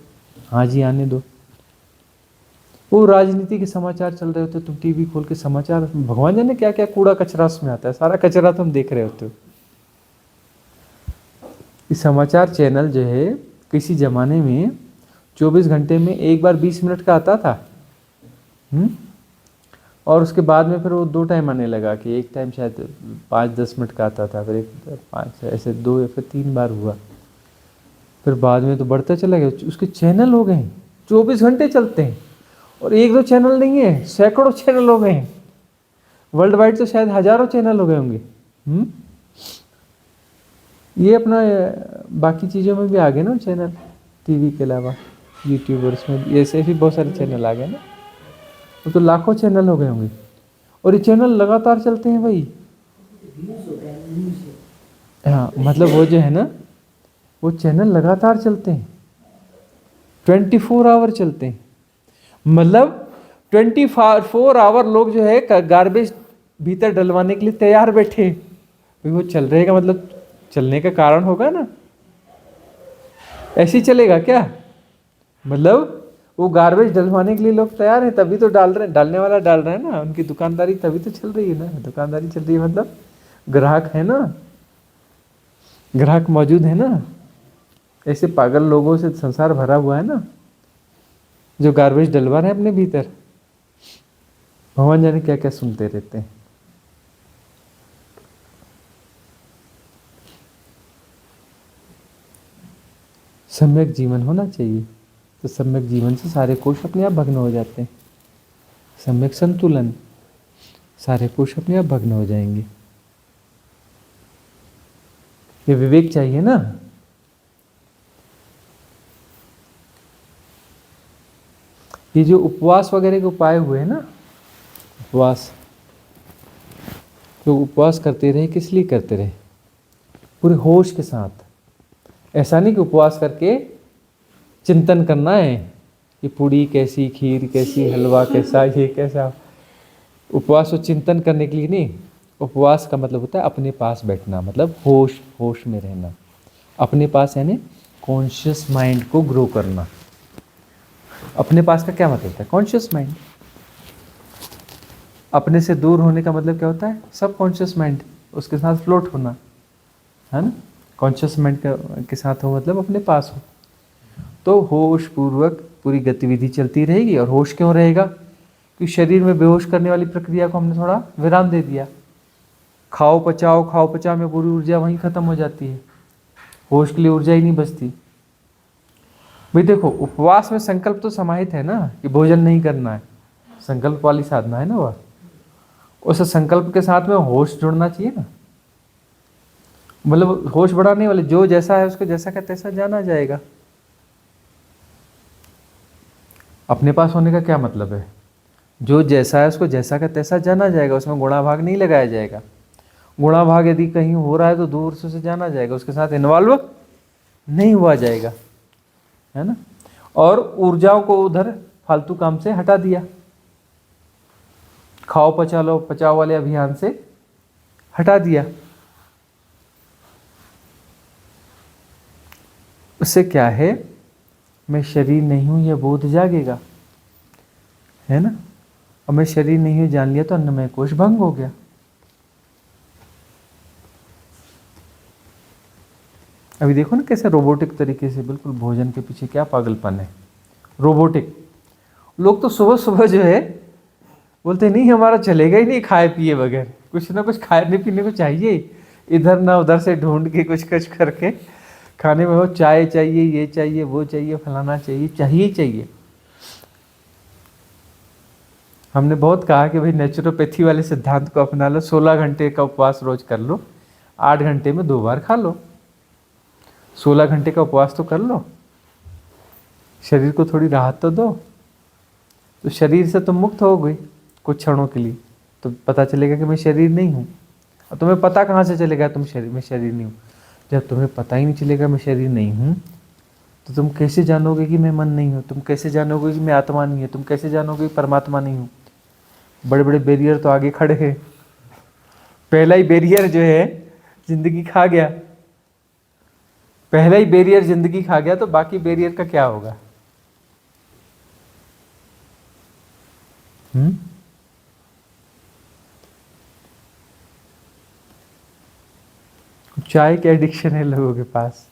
S2: हाँ जी आने दो। वो राजनीति के समाचार चल रहे होते, तुम टीवी खोल के समाचार, भगवान जाने क्या क्या कूड़ा कचरा उसमें आता है, सारा कचरा तुम देख रहे होते हो। इस समाचार चैनल जो है किसी जमाने में 24 घंटे में एक बार 20 मिनट का आता था, और उसके बाद में फिर वो 2 टाइम आने लगा कि एक टाइम शायद 5-10 मिनट का आता था, फिर 5 ऐसे 2 या फिर 3 बार हुआ, फिर बाद में तो बढ़ता चला गया। उसके चैनल हो गए 24 घंटे चलते हैं, और 1-2 चैनल नहीं है, सैकड़ों चैनल हो गए हैं। वर्ल्ड वाइड तो शायद हजारों चैनल हो गए होंगे। ये अपना बाकी चीज़ों में भी आ गए ना चैनल, टीवी के अलावा यूट्यूबर्स में ऐसे भी बहुत सारे चैनल आ गए ना, वो तो लाखों चैनल हो गए होंगे, और ये चैनल लगातार चलते हैं भाई। हाँ मतलब वो जो है ना, वो चैनल लगातार चलते हैं, 24 आवर चलते हैं, मतलब 24 आवर लोग जो है गार्बेज भीतर डलवाने के लिए तैयार बैठे। वो चल रहेगा मतलब चलने का कारण होगा ना, ऐसे ही चलेगा क्या, मतलब वो गार्बेज डलवाने के लिए लोग तैयार हैं तभी तो डाल रहे हैं, डालने वाला डाल रहा है ना, उनकी दुकानदारी तभी तो चल रही है ना। दुकानदारी चल रही है मतलब ग्राहक है ना, ग्राहक मौजूद है ना। ऐसे पागल लोगों से संसार भरा हुआ है ना, जो गार्बेज डलवा रहे हैं अपने भीतर। भगवान जाने क्या क्या सुनते रहते हैं। सम्यक जीवन होना चाहिए, तो सम्यक जीवन से सारे कोश अपने आप भग्न हो जाते हैं। सम्यक संतुलन, सारे कोश अपने आप भग्न हो जाएंगे। ये विवेक चाहिए ना। ये जो उपवास वगैरह के उपाय हुए हैं ना, उपवास लोग उपवास करते रहे, किस लिए करते रहे? पूरे होश के साथ। ऐसा नहीं कि उपवास करके चिंतन करना है कि पूड़ी कैसी, खीर कैसी, हलवा कैसा, ये कैसा। उपवास और चिंतन करने के लिए नहीं। उपवास का मतलब होता है अपने पास बैठना, मतलब होश में रहना। अपने पास यानी कॉन्शियस माइंड को ग्रो करना। अपने पास का क्या मतलब होता है? Conscious mind. अपने से दूर होने का मतलब क्या होता है? सब कॉन्शियस माइंड, उसके साथ फ्लोट होना, है ना। कॉन्शियस माइंड के साथ हो मतलब अपने पास हो। तो होश पूर्वक पूरी गतिविधि चलती रहेगी। और होश क्यों रहेगा? क्योंकि शरीर में बेहोश करने वाली प्रक्रिया को हमने थोड़ा विराम दे दिया। खाओ पचाओ में पूरी ऊर्जा वहीं खत्म हो जाती है, होश के लिए ऊर्जा ही नहीं बचती। भाई देखो, उपवास में संकल्प तो समाहित है ना कि भोजन नहीं करना है, संकल्प वाली साधना है ना वह। उस संकल्प के साथ में होश जुड़ना चाहिए ना। मतलब होश बढ़ाने वाले, जो जैसा है उसको जैसा का तैसा जाना जाएगा। अपने पास होने का क्या मतलब है? जो जैसा है उसको जैसा का तैसा जाना जाएगा, उसमें गुणा भाग नहीं लगाया जाएगा। गुणा भाग यदि कहीं हो रहा है तो दूर से उसे जाना जाएगा, उसके साथ इन्वॉल्व नहीं हुआ जाएगा, है ना। और ऊर्जाओं को उधर फालतू काम से हटा दिया, खाओ पचा लो पचाओ वाले अभियान से हटा दिया। उससे क्या है? मैं शरीर नहीं हूं यह बोध जागेगा, है ना। और मैं शरीर नहीं हूं जान लिया तो अन्नमय कोश भंग हो गया। अभी देखो ना कैसे रोबोटिक तरीके से बिल्कुल भोजन के पीछे क्या पागलपन है। रोबोटिक लोग तो सुबह सुबह जो है बोलते नहीं हमारा चलेगा ही नहीं खाए पिए बगैर, कुछ ना कुछ खाने पीने को चाहिए, इधर ना उधर से ढूंढ के कुछ कुछ करके खाने में हो। चाय चाहिए, ये चाहिए, वो चाहिए, फलाना चाहिए, चाहिए चाहिए। हमने बहुत कहा कि भाई नेचुरोपैथी वाले सिद्धांत को अपना लो, 16 घंटे का उपवास रोज कर लो, 8 घंटे में 2 बार खा लो। 16 घंटे का उपवास तो कर लो, शरीर को थोड़ी राहत तो दो। तो शरीर से तुम मुक्त हो गई कुछ क्षणों के लिए, तो पता चलेगा कि मैं शरीर नहीं हूँ। और तुम्हें पता कहाँ से चलेगा तुम मैं शरीर नहीं हूँ? जब तुम्हें पता ही नहीं चलेगा मैं शरीर नहीं हूँ, तो तुम कैसे जानोगे कि मैं मन नहीं हूँ? तुम कैसे जानोगे कि मैं आत्मा नहीं है? तुम कैसे जानोगे कि परमात्मा नहीं हूँ? बड़े बड़े बैरियर तो आगे खड़े हैं। पहला ही बैरियर जो है जिंदगी खा गया, पहला ही बैरियर जिंदगी खा गया, तो बाकी बैरियर का क्या होगा? चाय के एडिक्शन है लोगों के पास,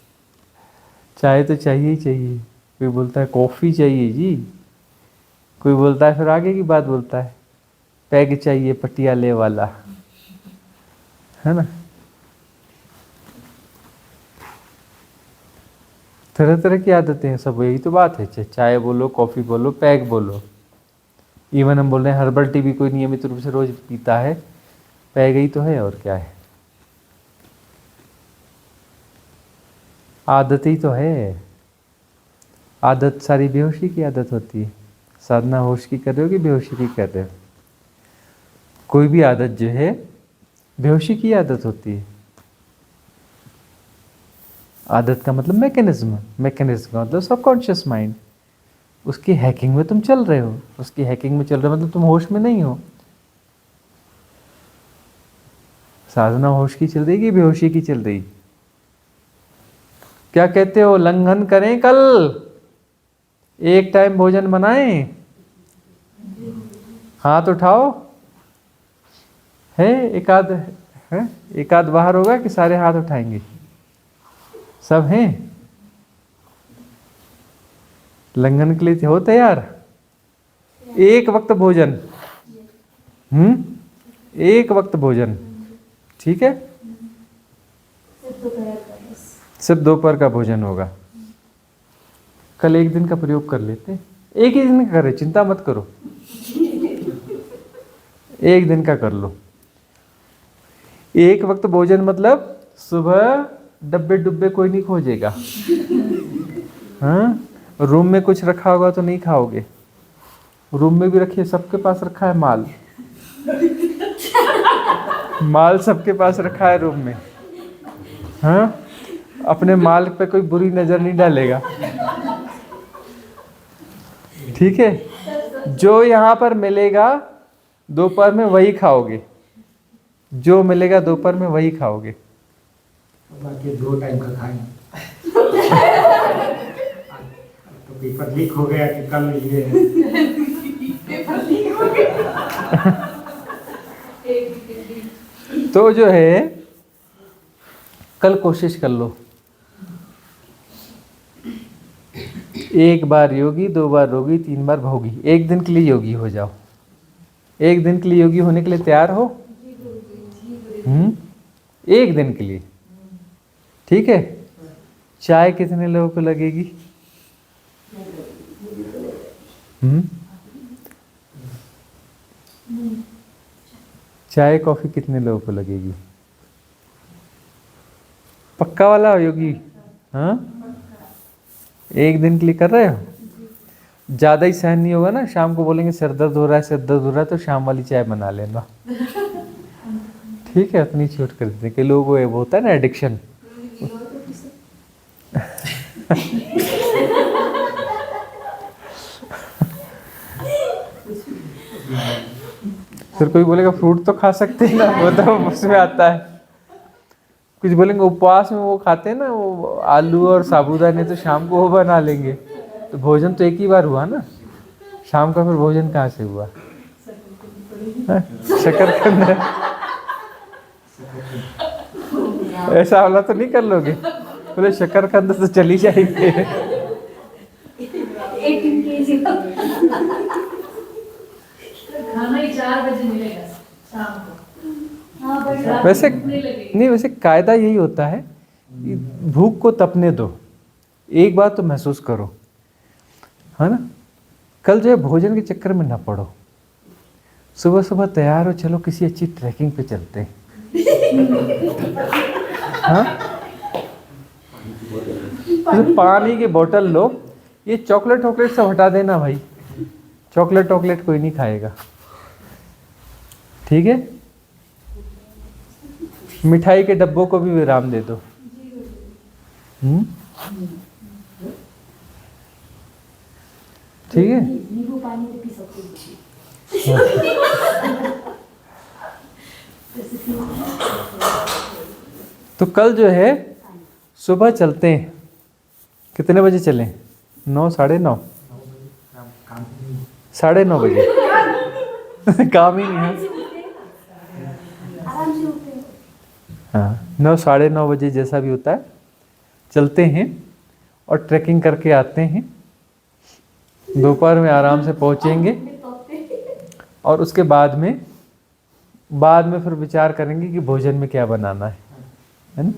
S2: चाय तो चाहिए ही चाहिए। कोई बोलता है कॉफी चाहिए जी, कोई बोलता है फिर आगे की बात बोलता है पैग चाहिए पटियाले वाला, है ना। तरह तरह की आदतें हैं सब, यही तो बात है। चाय बोलो, कॉफी बोलो, पैग बोलो। इवन हम बोल रहे हैं हर्बल टी भी कोई नियमित रूप से रोज पीता है, पैग ही तो है, और क्या है? आदत ही तो है। आदत सारी बेहोशी की आदत होती है। साधना होश की कर रहे हो कि बेहोशी की कर रहे हो? कोई भी आदत जो है बेहोशी की आदत होती है। आदत का मतलब मैकेनिज्म, मैकेनिज्म का मतलब सबकॉन्शियस माइंड। उसकी हैकिंग में तुम चल रहे हो, उसकी हैकिंग में चल रहे हो मतलब तुम होश में नहीं हो। साधना होश की चल रही कि बेहोशी की चल रही? क्या कहते हो, लंघन करें कल? एक टाइम भोजन बनाएं? हाथ उठाओ। है एकाध, है एकाध बाहर होगा कि सारे हाथ उठाएंगे? सब हैं लंघन के लिए? हो तैयार? एक वक्त भोजन, एक वक्त भोजन, ठीक है। सिर्फ दोपहर का भोजन होगा। कल एक दिन का प्रयोग कर लेते, एक ही दिन का करें, चिंता मत करो, एक दिन का कर लो। एक वक्त भोजन मतलब सुबह डब्बे डुब्बे कोई नहीं खोजेगा। हाँ, रूम में कुछ रखा होगा तो नहीं खाओगे। रूम में भी रखिए, सबके पास रखा है माल। माल सबके पास रखा है रूम में। हाँ, अपने माल पे कोई बुरी नजर नहीं डालेगा। ठीक है, जो यहाँ पर मिलेगा दोपहर में वही खाओगे, जो मिलेगा दोपहर में वही खाओगे।
S4: बाकी 2 टाइम का खाएंगे। तो पेपर लीक हो गया कि कल ये
S3: पेपर लीक हो गया।
S2: तो जो है कल कोशिश कर लो, 1 बार योगी, 2 बार रोगी, 3 बार भोगी। 1 दिन के लिए योगी हो जाओ। 1 दिन के लिए योगी होने के लिए तैयार हो? 1 दिन के लिए, ठीक है। चाय कितने लोगों को लगेगी? चाय कॉफी कितने लोगों को लगेगी? पक्का वाला हो योगी? हाँ, 1 दिन के लिए कर रहे हो? ज़्यादा ही सहन नहीं होगा ना, शाम को बोलेंगे सिर दर्द हो रहा है, सिर दर्द हो रहा है, तो शाम वाली चाय बना लेना। ठीक है, उतनी छूट कर देते हैं। कई लोगों को ये होता है ना एडिक्शन। फिर कोई बोलेगा फ्रूट तो खा सकते हैं ना, वो तो उसमें आता है। कुछ बोलेंगे उपवास में वो खाते हैं ना, वो आलू और साबूदाने, तो शाम को वो बना लेंगे। तो भोजन तो एक ही बार हुआ ना, शाम का फिर भोजन कहाँ से हुआ? शकरकंद। ऐसा वाला तो नहीं कर लोगे? बोले शकरकंद तो चली जाएंगे।
S3: 18 kg खाना ही 4 बजे मिलेगा शाम को। हाँ, बट रात
S2: वैसे
S3: को भूख नहीं लगेगी।
S2: नहीं, वैसे कायदा यही होता है कि भूख को तपने दो, एक बार तो महसूस करो, है ना। कल जो है भोजन के चक्कर में ना पड़ो। सुबह सुबह तैयार हो, चलो किसी अच्छी ट्रैकिंग पे चलते हैं। हाँ, जैसे पानी की बोतल लो, ये चॉकलेट वॉकलेट सब हटा देना भाई, चॉकलेट वॉकलेट कोई नहीं खाएगा, ठीक है। मिठाई के डब्बों को भी विराम दे दो। ठीक है।
S3: नींबू पानी तो पी सकते
S2: तो कल जो है सुबह चलते हैं। कितने बजे चलें? 9, 9:30? 9:30 बजे। काम ही नहीं है। हाँ, 9, 9:30 बजे जैसा भी होता है चलते हैं और ट्रैकिंग करके आते हैं। दोपहर में आराम से पहुंचेंगे और उसके बाद में फिर विचार करेंगे कि भोजन में क्या बनाना है ना।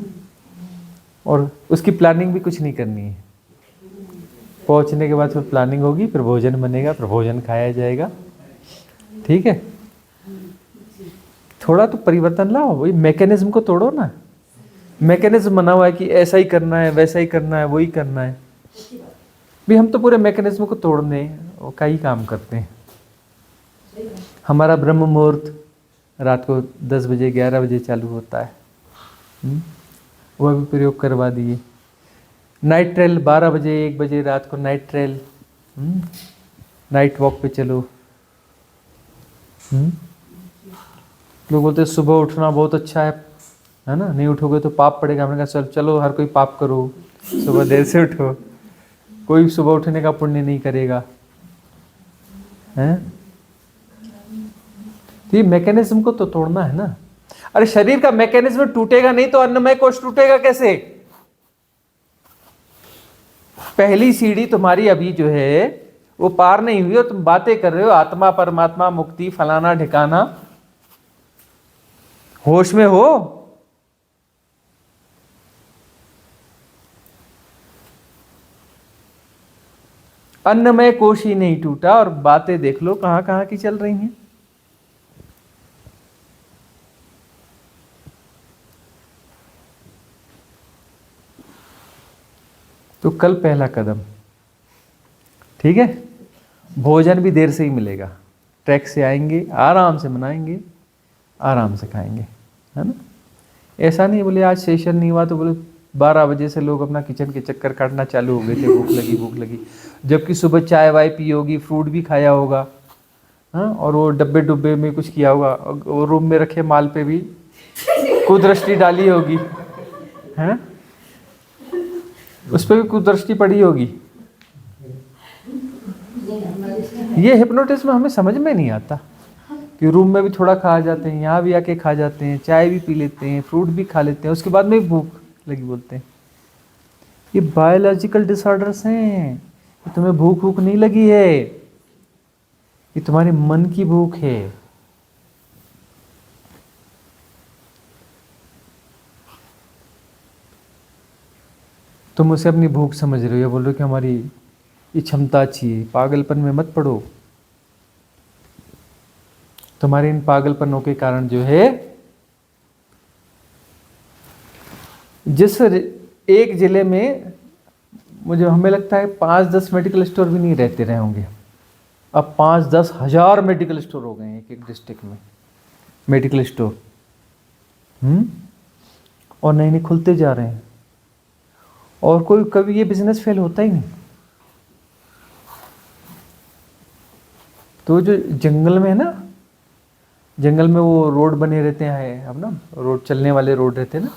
S2: और उसकी प्लानिंग भी कुछ नहीं करनी है। पहुंचने के बाद फिर प्लानिंग होगी, फिर भोजन बनेगा, फिर भोजन खाया जाएगा, ठीक है। थोड़ा तो परिवर्तन लाओ, वही मैकेनिज्म को तोड़ो ना। मैकेनिज्म बना हुआ है कि ऐसा ही करना है, वैसा ही करना है, वही करना है। भी हम तो पूरे मैकेनिज्म को तोड़ने का ही काम करते हैं। हमारा ब्रह्म मुहूर्त रात को 10 बजे 11 बजे चालू होता है, वह भी प्रयोग करवा दिए। नाइट ट्रेल 12 बजे 1 बजे रात को नाइट ट्रेल, नाइट वॉक पे चलो। लोग बोलते हैं सुबह उठना बहुत अच्छा है ना, नहीं उठोगे तो पाप पड़ेगा। हमने कहा चलो हर कोई पाप करो, सुबह देर से उठो, कोई सुबह उठने का पुण्य नहीं करेगा, हैं? तो ये मैकेनिज्म को तो तोड़ना है ना। अरे शरीर का मैकेनिज्म टूटेगा नहीं तो अन्नमय कोश टूटेगा कैसे? पहली सीढ़ी तुम्हारी अभी जो है वो पार नहीं हुई और तुम बातें कर रहे हो आत्मा परमात्मा मुक्ति फलाना ठिकाना। होश में हो? अन्नमय कोश ही नहीं टूटा और बातें देख लो कहां कहां की चल रही हैं। तो कल पहला कदम, ठीक है। भोजन भी देर से ही मिलेगा, ट्रैक से आएंगे, आराम से मनाएंगे, आराम से खाएंगे, है ना। ऐसा नहीं बोले आज सेशन नहीं हुआ तो बोले 12 बजे से लोग अपना किचन के चक्कर काटना चालू हो गए थे, भूख लगी, जबकि सुबह चाय वाय पी होगी, फ्रूट भी खाया होगा, हाँ, और वो डब्बे में कुछ किया होगा, और रूम में रखे माल पे भी कुदृष्टि डाली होगी, है ना, उस पर भी कुदृष्टि पड़ी होगी। ये हिप्नोटिज्म हमें समझ में नहीं आता कि रूम में भी थोड़ा खा जाते हैं, यहाँ भी आके खा जाते हैं, चाय भी पी लेते हैं, फ्रूट भी खा लेते हैं, उसके बाद में भूख लगी बोलते हैं। ये बायोलॉजिकल डिसऑर्डर्स हैं। ये तुम्हें भूख नहीं लगी है, ये तुम्हारे मन की भूख है। तुम उसे अपनी भूख समझ रहे हो या बोल रहे हो कि हमारी ये क्षमता अच्छी है। पागलपन में मत पड़ो। तुम्हारे इन पागलपनों के कारण जो है, जिस एक जिले में मुझे हमें लगता है 5-10 मेडिकल स्टोर भी नहीं रहते रहे होंगे, अब 5-10 हज़ार मेडिकल स्टोर हो गए हैं एक डिस्ट्रिक्ट में, मेडिकल स्टोर। और नए खुलते जा रहे हैं, और कोई कभी ये बिजनेस फेल होता ही नहीं। तो जो जंगल में है ना, जंगल में वो रोड बने रहते हैं, अब ना रोड चलने वाले रोड रहते हैं ना,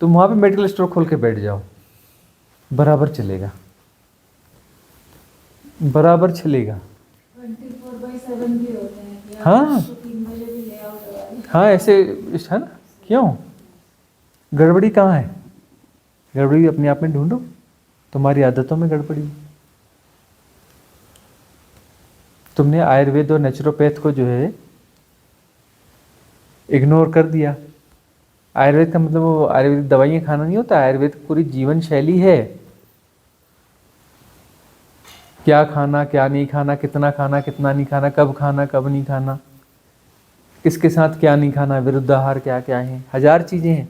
S2: तुम वहाँ पे मेडिकल स्टोर खोल के बैठ जाओ, बराबर चलेगा, बराबर चलेगा।
S3: 24/7 भी होते हैं कि
S2: हाँ
S3: 3 बजे भी ले आओ दवाई।
S2: हाँ, ऐसे है ना। क्यों? गड़बड़ी कहाँ है? गड़बड़ी भी अपने आप में ढूंढो, तुम्हारी आदतों में गड़बड़ी। तुमने आयुर्वेद और नेचुरोपैथ को जो है इग्नोर कर दिया। आयुर्वेद का मतलब वो आयुर्वेदिक दवाइयाँ खाना नहीं होता, आयुर्वेद पूरी जीवन शैली है। क्या खाना, क्या नहीं खाना, कितना खाना, कितना नहीं खाना, कब खाना, कब नहीं खाना, किसके साथ क्या नहीं खाना, विरुद्ध आहार क्या क्या है, 1000 चीजें हैं।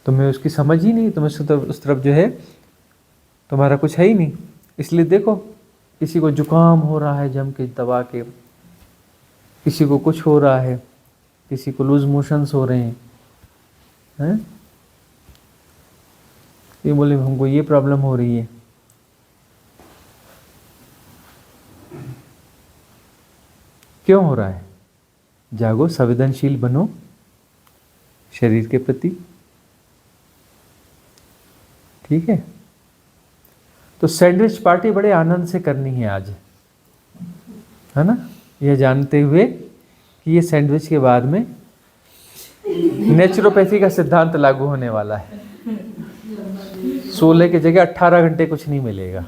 S2: तुम्हें उसकी समझ ही नहीं, तुम्हें उस तरफ जो है तुम्हारा कुछ है ही नहीं। इसलिए देखो, किसी को जुकाम हो रहा है जम के दबा के, किसी को कुछ हो रहा है, किसी को लूज मोशंस हो रहे हैं, ये बोले हमको ये प्रॉब्लम हो रही है। क्यों हो रहा है? जागो, संवेदनशील बनो शरीर के प्रति, ठीक है। तो सैंडविच पार्टी बड़े आनंद से करनी है आज, है ना, यह जानते हुए कि ये सैंडविच के बाद में नेचुरोपैथी का सिद्धांत लागू होने वाला है। 16 की जगह 18 घंटे कुछ नहीं मिलेगा।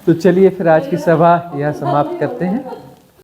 S2: तो चलिए फिर आज की सभा यह समाप्त करते हैं।